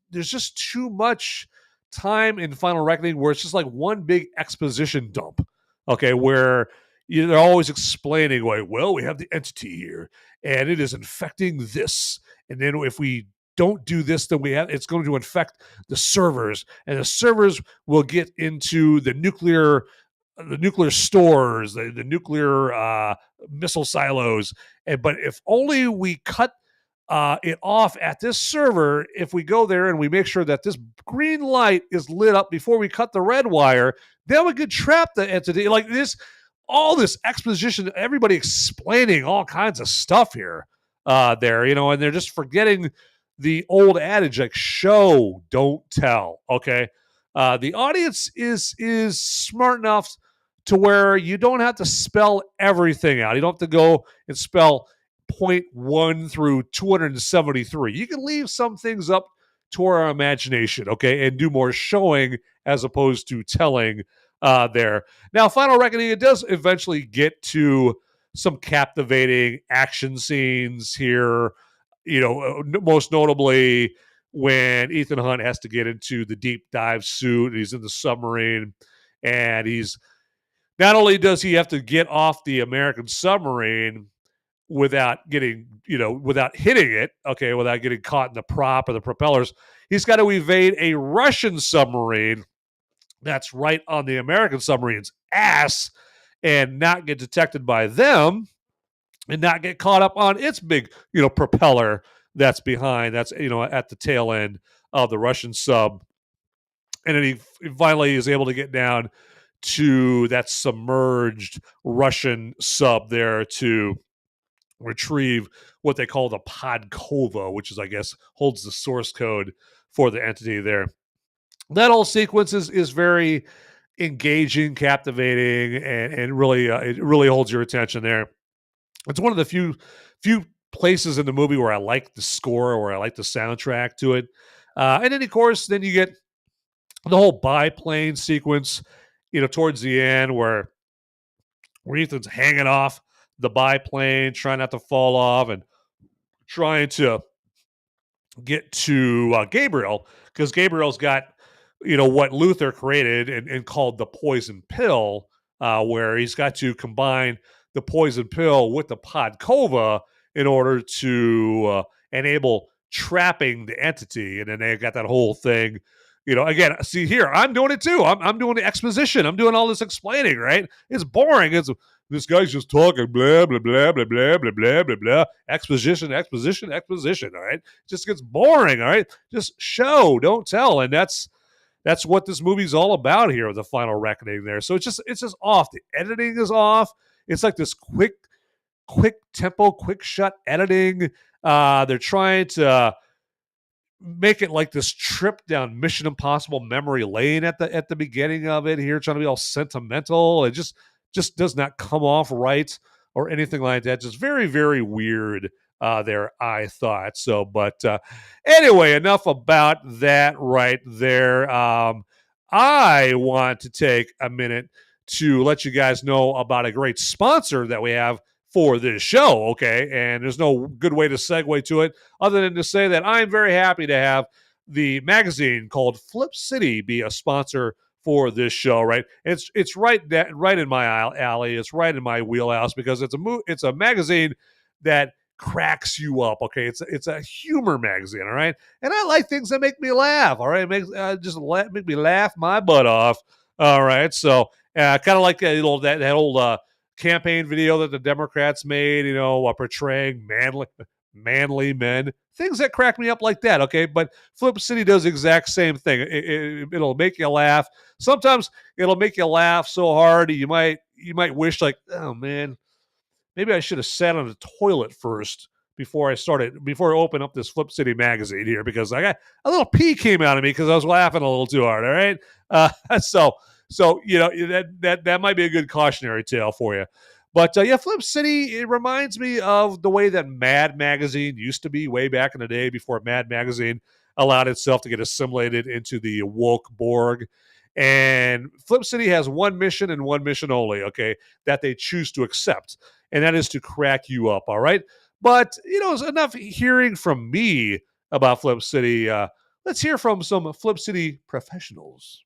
there's just too much time in Final Reckoning where it's just like one big exposition dump. Okay, where they're always explaining, like, well, we have the entity here, and it is infecting this, and then if we don't do this, then it's going to infect the servers, and the servers will get into the nuclear stores, the nuclear missile silos. But if only we cut it off at this server, if we go there and we make sure that this green light is lit up before we cut the red wire, then we could trap the entity. Like this, all this exposition, everybody explaining all kinds of stuff here, there, and they're just forgetting the old adage, like, show, don't tell. Okay. The audience is smart enough to where you don't have to spell everything out. You don't have to go and spell 0.1 through 273. You can leave some things up to our imagination, okay, and do more showing as opposed to telling there. Now, Final Reckoning, it does eventually get to some captivating action scenes here, most notably when Ethan Hunt has to get into the deep dive suit. He's in the submarine, and not only does he have to get off the American submarine without hitting it, okay, without getting caught in the prop or the propellers, he's got to evade a Russian submarine that's right on the American submarine's ass and not get detected by them and not get caught up on its big, propeller that's behind, that's, at the tail end of the Russian sub. And then he finally is able to get down to that submerged Russian sub there to retrieve what they call the Podkova, which is, I guess, holds the source code for the entity there. That whole sequence is very engaging, captivating, and really it really holds your attention there. It's one of the few places in the movie where I like the score, or I like the soundtrack to it. And then, of course, then you get the whole biplane sequence, towards the end where Ethan's hanging off the biplane, trying not to fall off, and trying to get to Gabriel, because Gabriel's got, what Luther created and called the poison pill, where he's got to combine the poison pill with the Podkova in order to enable trapping the entity. And then they got that whole thing. Again, see here, I'm doing it too. I'm doing the exposition. I'm doing all this explaining, right? It's boring. This guy's just talking, blah, blah, blah, blah, blah, blah, blah, blah, blah. Exposition, exposition, exposition, all right? It just gets boring, all right? Just show, don't tell. And that's what this movie's all about here, the Final Reckoning there. So it's just off. The editing is off. It's like this quick tempo, quick shot editing. They're trying to make it like this trip down Mission Impossible memory lane at the beginning of it here, trying to be all sentimental. It just does not come off right or anything like that. Just very, very weird there, I thought. So, but anyway, enough about that right there. I want to take a minute to let you guys know about a great sponsor that we have for this show, okay? And there's no good way to segue to it other than to say that I'm very happy to have the magazine called Flip City be a sponsor for this show, right? It's right in my alley. It's right in my wheelhouse because it's a magazine that cracks you up, okay? It's a humor magazine, all right? And I like things that make me laugh, all right? It makes make me laugh my butt off, all right? So kind of like that old campaign video that the Democrats made, portraying manly men, things that crack me up like that, okay? But Flip City does the exact same thing. It'll make you laugh. Sometimes it'll make you laugh so hard you might wish, like, oh man, maybe I should have sat on the toilet first before I opened up this Flip City magazine here, because I got a little pee came out of me because I was laughing a little too hard, all right? So that might be a good cautionary tale for you. But yeah, Flip City, it reminds me of the way that Mad Magazine used to be way back in the day before Mad Magazine allowed itself to get assimilated into the woke Borg. And Flip City has one mission and one mission only, okay, that they choose to accept, and that is to crack you up, all right? But, it's enough hearing from me about Flip City. Let's hear from some Flip City professionals.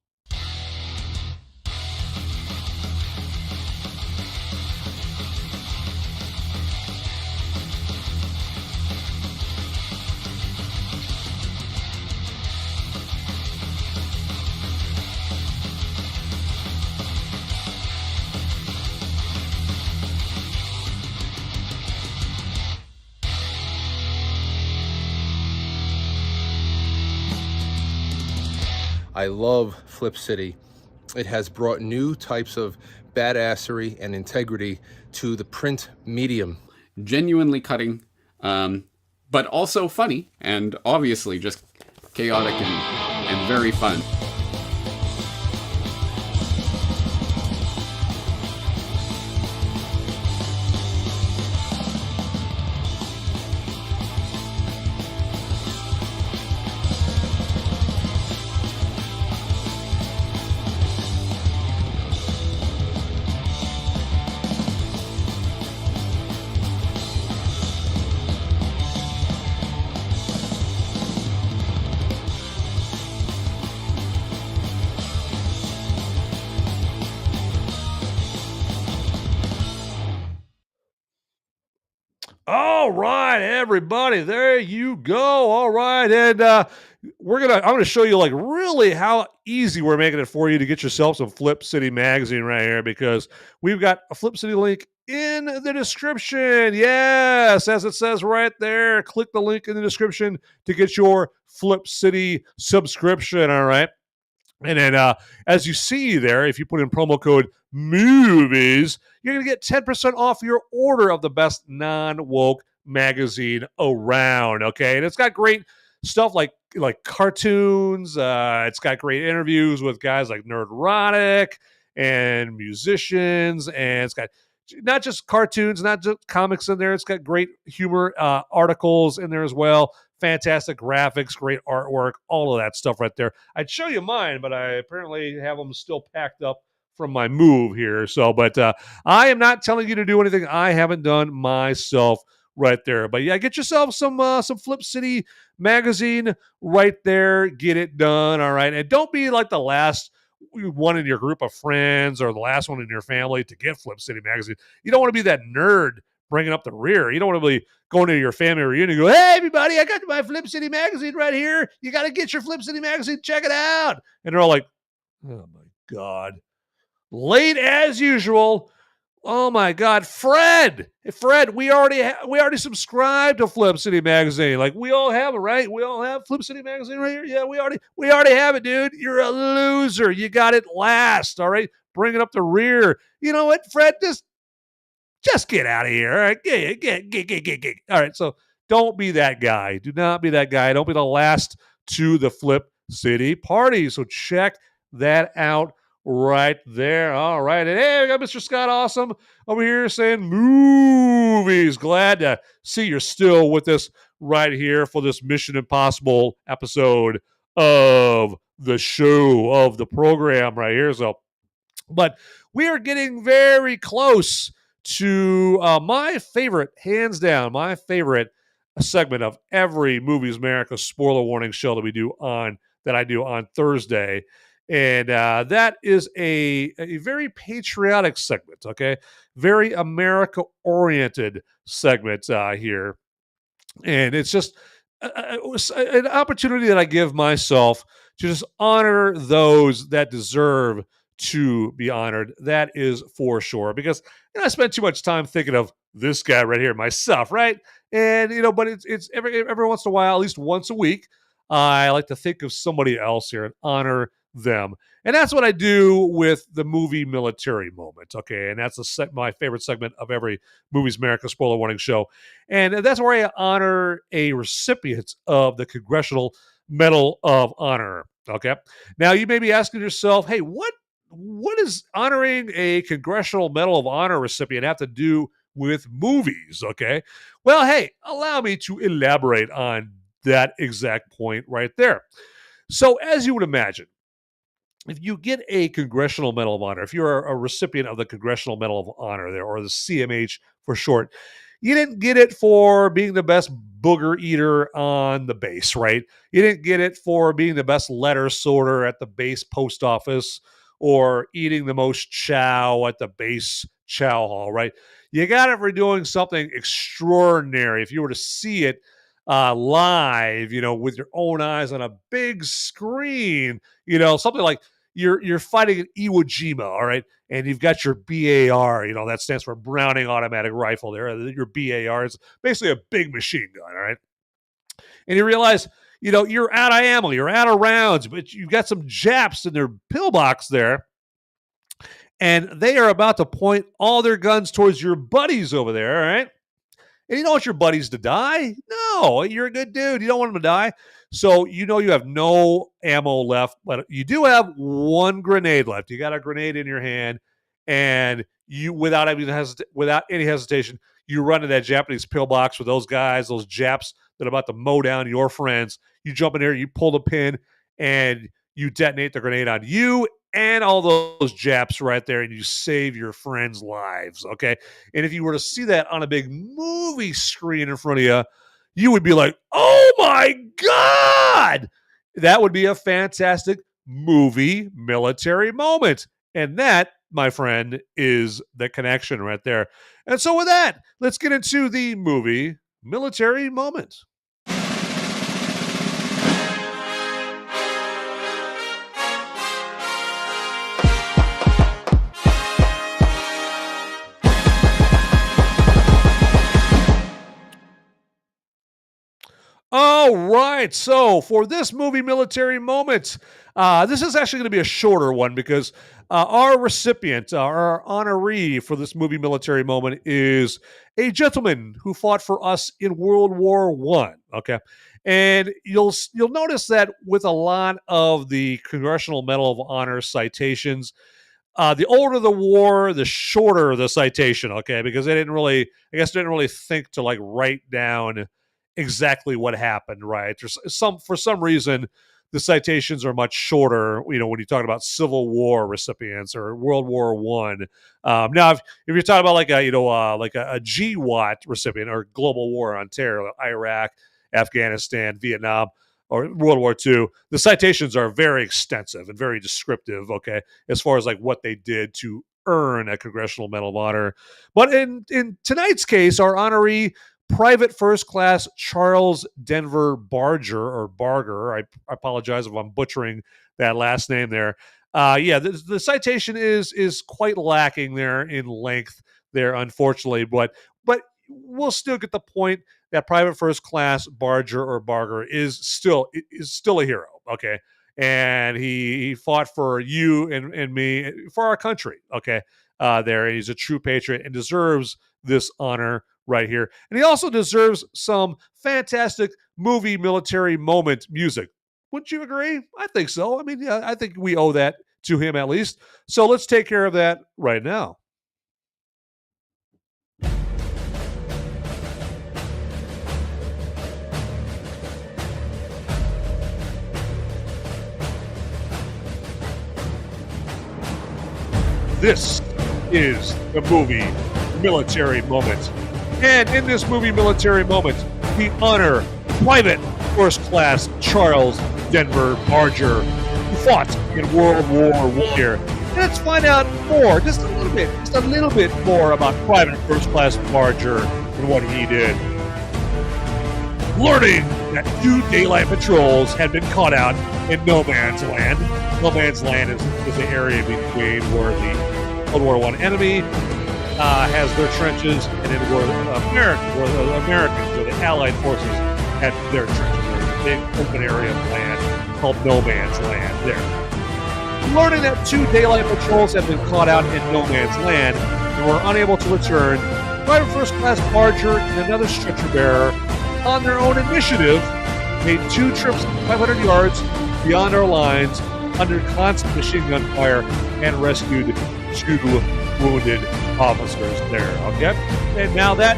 I love Flip City. It has brought new types of badassery and integrity to the print medium. Genuinely cutting, but also funny, and obviously just chaotic and very fun. All right, everybody, there you go. All right, and I'm gonna show you like really how easy we're making it for you to get yourself some Flip City magazine right here, because we've got a Flip City link in the description. Yes, as it says right there, click the link in the description to get your Flip City subscription. All right. And then, as you see there, if you put in promo code MOVIES, you're going to get 10% off your order of the best non-woke magazine around, okay? And it's got great stuff like cartoons. It's got great interviews with guys like Nerdrotic and musicians. And it's got not just cartoons, not just comics in there. It's got great humor articles in there as well. Fantastic graphics, great artwork, all of that stuff right there. I'd show you mine, but I apparently have them still packed up from my move here. So, but I am not telling you to do anything I haven't done myself right there. But yeah, get yourself some Flip City magazine right there. Get it done, all right? And don't be like the last one in your group of friends or the last one in your family to get Flip City magazine. You don't want to be that nerd bringing up the rear. You don't want to be going to your family reunion and go, hey, everybody, I got my Flip City magazine right here. You got to get your Flip City magazine. Check it out. And they're all like, oh, my God. Late as usual. Oh, my God. Fred, we already subscribed to Flip City magazine. Like, we all have it, right? We all have Flip City magazine right here. Yeah, we already have it, dude. You're a loser. You got it last, all right? Bring it up the rear. You know what, Fred? Just get out of here. All right. Get. All right. So don't be that guy. Do not be that guy. Don't be the last to the Flip City party. So check that out right there. All right. And hey, we got Mr. Scott Awesome over here saying movies. Glad to see you're still with us right here for this Mission Impossible episode of the show, of the program right here. So, but we are getting very close to my favorite, hands down, my favorite segment of every Movies America spoiler warning show that I do on Thursday. And that is a very patriotic segment, okay? Very America-oriented segment here. And it's just an opportunity that I give myself to just honor those that deserve to be honored. That is for sure. Because I spend too much time thinking of this guy right here, myself, right? And, but it's every once in a while, at least once a week, I like to think of somebody else here and honor them. And that's what I do with the movie military moment, okay? And that's my favorite segment of every Movies America spoiler warning show. And that's where I honor a recipient of the Congressional Medal of Honor, okay? Now, you may be asking yourself, hey, what what does honoring a Congressional Medal of Honor recipient have to do with movies? Okay. Well, hey, allow me to elaborate on that exact point right there. So, as you would imagine, if you get a Congressional Medal of Honor, if you're a recipient of the Congressional Medal of Honor there, or the CMH for short, you didn't get it for being the best booger eater on the base, right? You didn't get it for being the best letter sorter at the base post office or eating the most chow at the base chow hall, right? You got it for doing something extraordinary. If you were to see it live, with your own eyes on a big screen, something like you're fighting an Iwo Jima, all right, and you've got your BAR, that stands for Browning Automatic Rifle there. Your BAR is basically a big machine gun, all right? And you realize, you're out of ammo, you're out of rounds, but you've got some Japs in their pillbox there, and they are about to point all their guns towards your buddies over there, all right? And you don't want your buddies to die. No, you're a good dude. You don't want them to die. So you have no ammo left, but you do have one grenade left. You got a grenade in your hand, and you, without any hesitation, you run to that Japanese pillbox with those guys, those Japs that are about to mow down your friends. You jump in there, you pull the pin, and you detonate the grenade on you and all those Japs right there, and you save your friends' lives, okay? And if you were to see that on a big movie screen in front of you, you would be like, oh my God! That would be a fantastic movie military moment. And that, my friend, is the connection right there. And so with that, let's get into the movie military moment. All right, so for this movie military moment, this is actually going to be a shorter one because our recipient, our honoree for this movie military moment is a gentleman who fought for us in World War I. Okay, and you'll notice that with a lot of the Congressional Medal of Honor citations, the older the war, the shorter the citation. Okay, because they didn't really think to like write down exactly what happened, right? For some reason, the citations are much shorter, when you talk about Civil War recipients or World War One. Now, if you're talking about like a GWAT recipient or Global War on Terror, like Iraq, Afghanistan, Vietnam, or World War II, the citations are very extensive and very descriptive, okay, as far as like what they did to earn a Congressional Medal of Honor. But in tonight's case, our honoree, Private First Class Charles Denver Barger. I apologize if I'm butchering that last name there. The citation is quite lacking there in length there, unfortunately, but we'll still get the point that Private First Class Barger is still a hero, okay? And he fought for you and me, for our country, okay? There, and he's a true patriot and deserves this honor right here. And he also deserves some fantastic movie military moment music. Wouldn't you agree? I think so. I mean, yeah, I think we owe that to him at least. So let's take care of that right now. This is the movie military moment. And in this movie military moment, we honor Private First Class Charles Denver Barger, who fought in World War I here. Let's find out more, just a little bit more about Private First Class Barger and what he did. Learning that 2 daylight patrols had been caught out in No Man's Land. No Man's Land is the area between where the World War I enemy has their trenches, and then where the Americans, or the Allied forces, had their trenches. There's a big open area of land called No Man's Land there. Learning that 2 daylight patrols had been caught out in No Man's Land and were unable to return, Private First Class Barger and another stretcher bearer, on their own initiative, made 2 trips 500 yards beyond our lines under constant machine gun fire and rescued 2 wounded officers there. Okay, and now that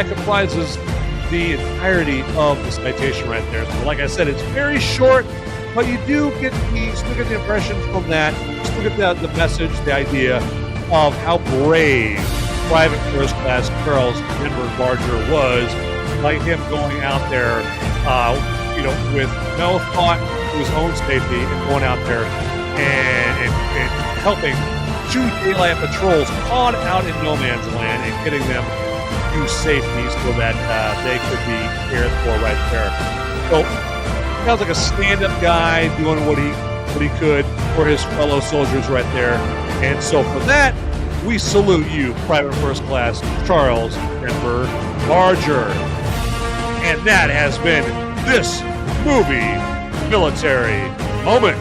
comprises the entirety of the citation right there. So, like I said, it's very short, but you do get the impression from that. Still get the message, the idea of how brave Private First Class Charles Edward Barger was, like him going out there, with no thought to his own safety and going out there and helping 2 daylight patrols caught out in no man's land and getting them to safety so that they could be cared for right there. So sounds like a stand-up guy doing what he could for his fellow soldiers right there. And so for that, we salute you, Private First Class Charles Edward Barger. And that has been this movie military moment.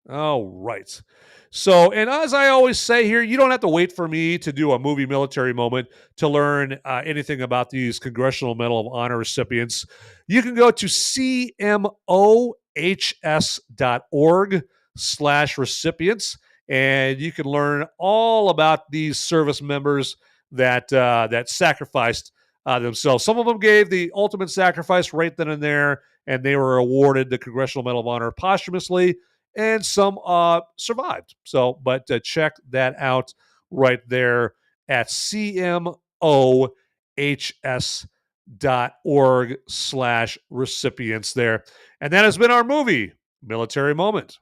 All right. So, and as I always say here, you don't have to wait for me to do a movie military moment to learn anything about these Congressional Medal of Honor recipients. You can go to cmohs.org/recipients, and you can learn all about these service members that sacrificed themselves. Some of them gave the ultimate sacrifice right then and there, and they were awarded the Congressional Medal of Honor posthumously, and some survived. So, but check that out right there at cmohs.org/recipients there. And that has been our movie military moment.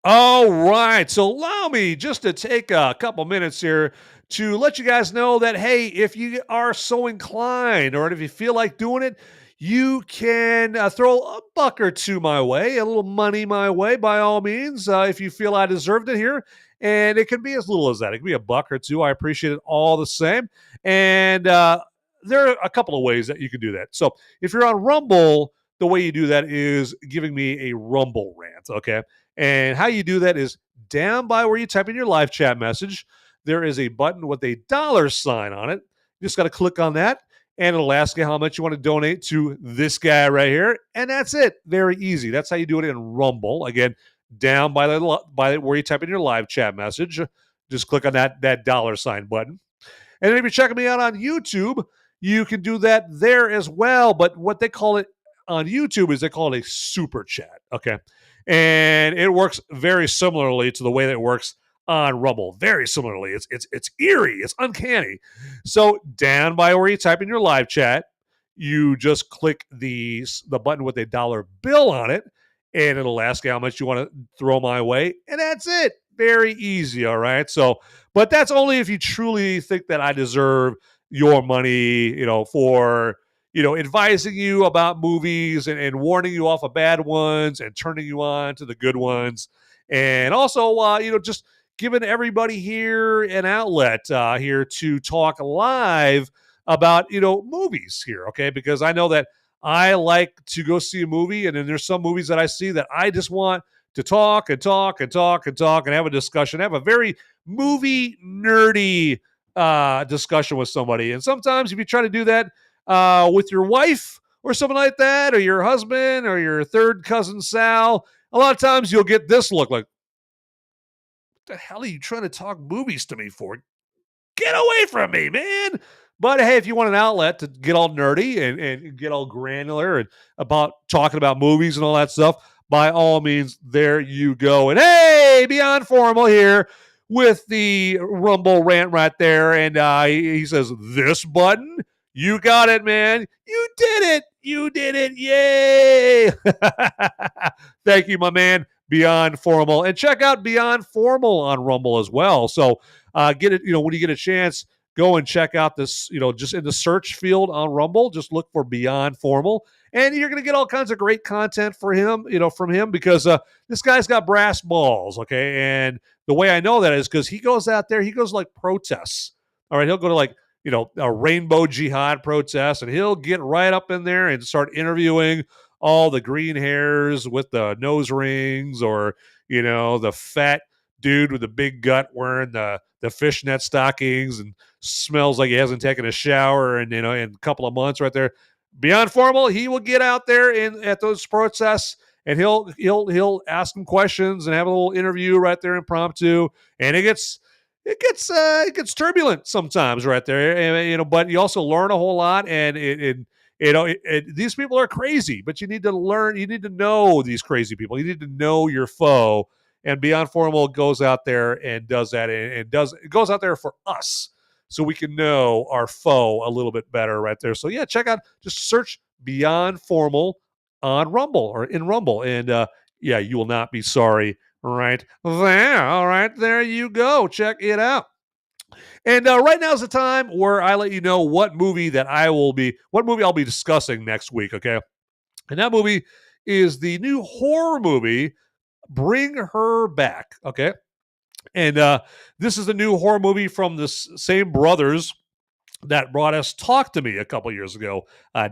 All right, so allow me just to take a couple minutes here to let you guys know that, hey, if you are so inclined or if you feel like doing it, you can throw a buck or two my way, a little money my way, by all means, if you feel I deserved it here. And it can be as little as that. It can be a buck or two. I appreciate it all the same. And there are a couple of ways that you can do that. So if you're on Rumble, the way you do that is giving me a Rumble rant, okay? And how you do that is down by where you type in your live chat message, there is a button with a $sign on it. You just got to click on that, and it'll ask you how much you want to donate to this guy right here. And that's it. Very easy. That's how you do it in Rumble. Again, down by where you type in your live chat message, just click on that $sign button. And then if you're checking me out on YouTube, you can do that there as well. But what they call it on YouTube is they call it a super chat. Okay. And it works very similarly to the way that it works on Rumble. Very similarly. It's eerie. It's uncanny. So down by where you type in your live chat, you just click the button with a dollar bill on it, and it'll ask you how much you want to throw my way. And that's it. Very easy. All right. So, but that's only if you truly think that I deserve your money, for advising you about movies and warning you off of bad ones and turning you on to the good ones. And also, just giving everybody here an outlet here to talk live about, movies here, okay? Because I know that I like to go see a movie, and then there's some movies that I see that I just want to talk and talk and talk and talk and have a discussion, have a very movie nerdy discussion with somebody. And sometimes if you try to do that with your wife or something like that, or your husband or your third cousin Sal, a lot of times you'll get this look like, what the hell are you trying to talk movies to me for? Get away from me, man. But hey, if you want an outlet to get all nerdy and get all granular and about talking about movies and all that stuff, by all means, there you go. And hey, Beyond Formal here with the Rumble rant right there. And he says, this button, you got it, man. You did it. You did it. Yay. Thank you, my man, Beyond Formal. And check out Beyond Formal on Rumble as well. So get it, when you get a chance, go and check out this, just in the search field on Rumble, just look for Beyond Formal. And you're going to get all kinds of great content for him, from him, because this guy's got brass balls, okay? And the way I know that is because he goes out there, he goes like protests. All right, he'll go to like, a rainbow jihad protest, and he'll get right up in there and start interviewing all the green hairs with the nose rings, or the fat dude with the big gut wearing the fishnet stockings and smells like he hasn't taken a shower in a couple of months right there. Beyond Formal, he will get out there at those protests, and he'll ask them questions and have a little interview right there, impromptu, and it gets turbulent sometimes right there, and, but you also learn a whole lot, and these people are crazy, but you need to know these crazy people. You need to know your foe, and Beyond Formal goes out there and does that, and it goes out there for us, so we can know our foe a little bit better right there. So yeah, just search Beyond Formal on Rumble or in Rumble, and yeah, you will not be sorry right there. All right, there you go. Check it out. And right now is the time where I let you know what movie I'll be discussing next week. Okay, and that movie is the new horror movie, Bring Her Back. Okay, and this is the new horror movie from the same brothers that brought us Talk to Me a couple years ago,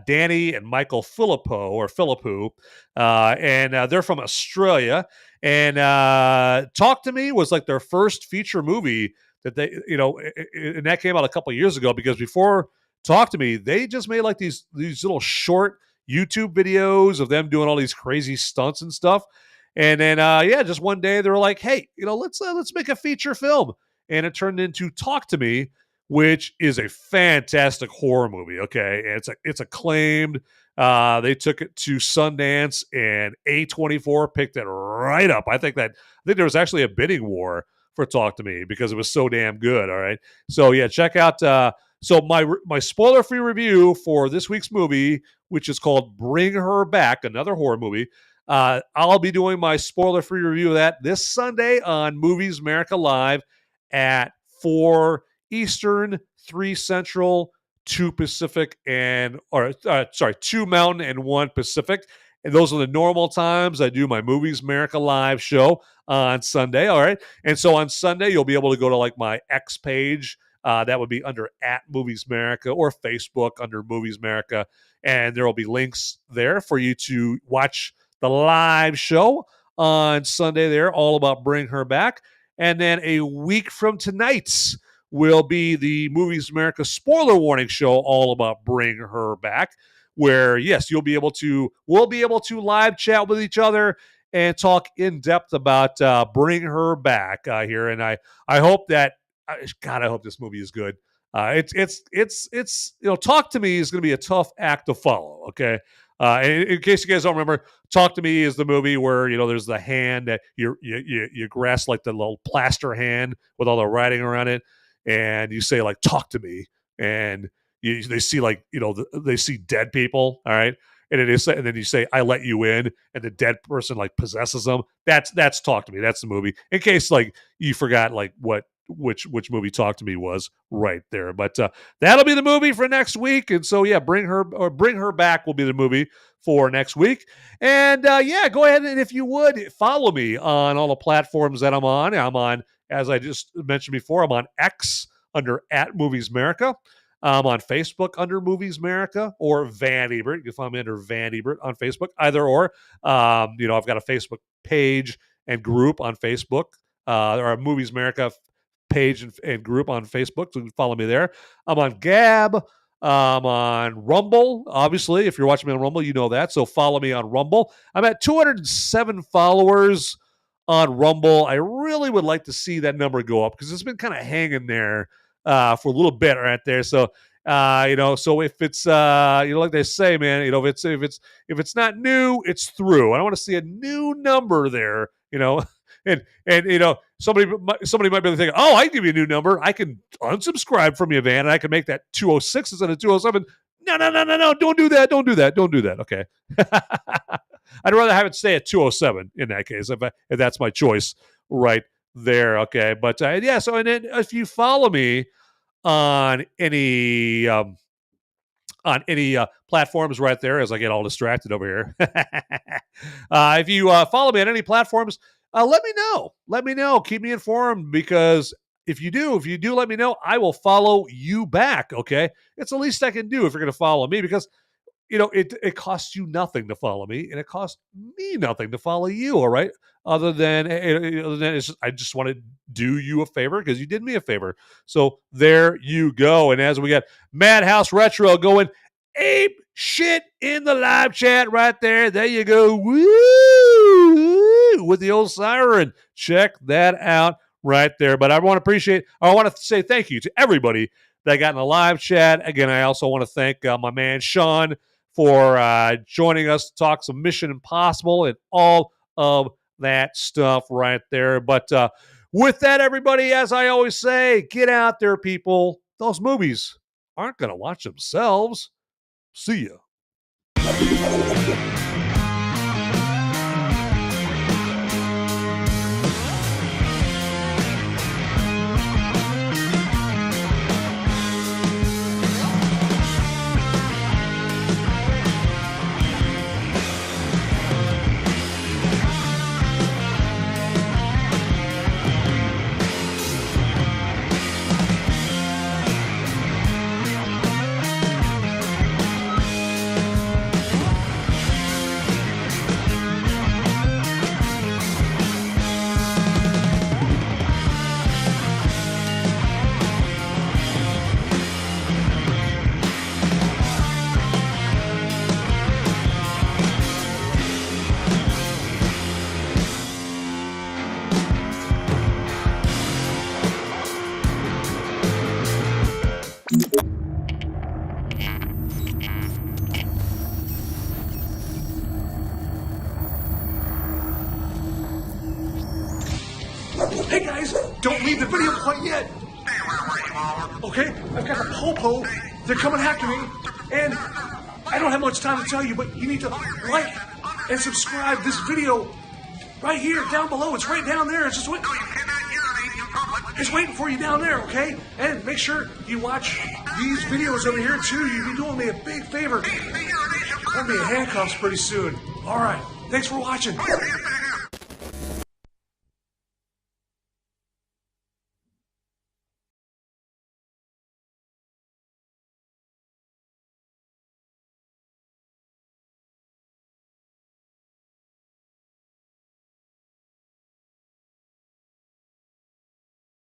Danny and Michael Philippou, and they're from Australia. And Talk to Me was like their first feature movie that they, and that came out a couple years ago, because before Talk to Me, they just made like these little short YouTube videos of them doing all these crazy stunts and stuff. And then, just one day they were like, "Hey, let's make a feature film," and it turned into Talk to Me, which is a fantastic horror movie. Okay, and it's acclaimed. They took it to Sundance, and A24 picked it right up. I think there was actually a bidding war for Talk to Me because it was so damn good. All right, so yeah, check out. So my spoiler-free review for this week's movie, which is called Bring Her Back, another horror movie. I'll be doing my spoiler-free review of that this Sunday on Movies Merica Live at 4 Eastern, 3 Central, 2 Pacific, 2 Mountain, and 1 Pacific. And those are the normal times I do my Movies Merica Live show on Sunday. All right. And so on Sunday, you'll be able to go to like my X page. That would be under @Movies Merica, or Facebook under Movies Merica. And there will be links there for you to watch the live show on Sunday there, all about Bring Her Back. And then a week from tonight will be the Movies Merica spoiler warning show, all about Bring Her Back, where, yes, we'll be able to live chat with each other and talk in depth about Bring Her Back here. And I hope that, God, I hope this movie is good. It's Talk to Me is going to be a tough act to follow. Okay. In case you guys don't remember, Talk to Me is the movie where, there's the hand that you grasp, like the little plaster hand with all the writing around it, and you say like, "Talk to me," and they see like, they see dead people. All right. And then you say, "I let you in," and the dead person like possesses them. That's Talk to Me. That's the movie. In case like you forgot like which movie Talk to Me was right there. But that'll be the movie for next week. And so yeah, Bring Her Back will be the movie for next week. And go ahead, and if you would, follow me on all the platforms that I'm on. I'm on, as I just mentioned before, I'm on X under @Movies Merica. I'm on Facebook under Movies Merica, or Van Ebert. You can find me under Van Ebert on Facebook, either or. I've got a Facebook page and group on Facebook, or a Movies Merica page and group on Facebook, so you can follow me there. I'm on Gab. I'm on Rumble. Obviously, if you're watching me on Rumble, you know that. So follow me on Rumble. I'm at 207 followers on Rumble. I really would like to see that number go up, because it's been kind of hanging there for a little bit right there. So so if it's like they say, man, if it's not new, it's through. I want to see a new number there. And somebody might be thinking, "Oh, I can give you a new number. I can unsubscribe from you, Van, and I can make that 206 instead of 207." No! Don't do that. Okay. I'd rather have it stay at 207 in that case, if that's my choice right there. Okay, but so, and then if you follow me on any platforms right there, as I get all distracted over here, if you follow me on any platforms, let me know. Keep me informed, because if you do let me know, I will follow you back. Okay, it's the least I can do if you're going to follow me, because it costs you nothing to follow me, and it costs me nothing to follow you. All right, other than I just want to do you a favor because you did me a favor. So there you go. And as we got Madhouse Retro going ape shit in the live chat right there. There you go. Woo! With the old siren. Check that out right there. But I want to say thank you to everybody that got in the live chat. Again, I also want to thank my man Sean for joining us to talk some Mission Impossible and all of that stuff right there. But with that, everybody, as I always say, get out there, people. Those movies aren't going to watch themselves. See ya. Hey guys, don't leave the video quite yet. Okay, I've got a popo. They're coming after me, and I don't have much time to tell you, but you need to like and subscribe this video right here, down below. It's right down there. It's just waiting. It's waiting for you down there, okay? And make sure you watch these videos over here too. You'll be doing me a big favor. I'm gonna be in handcuffs pretty soon. All right, thanks for watching.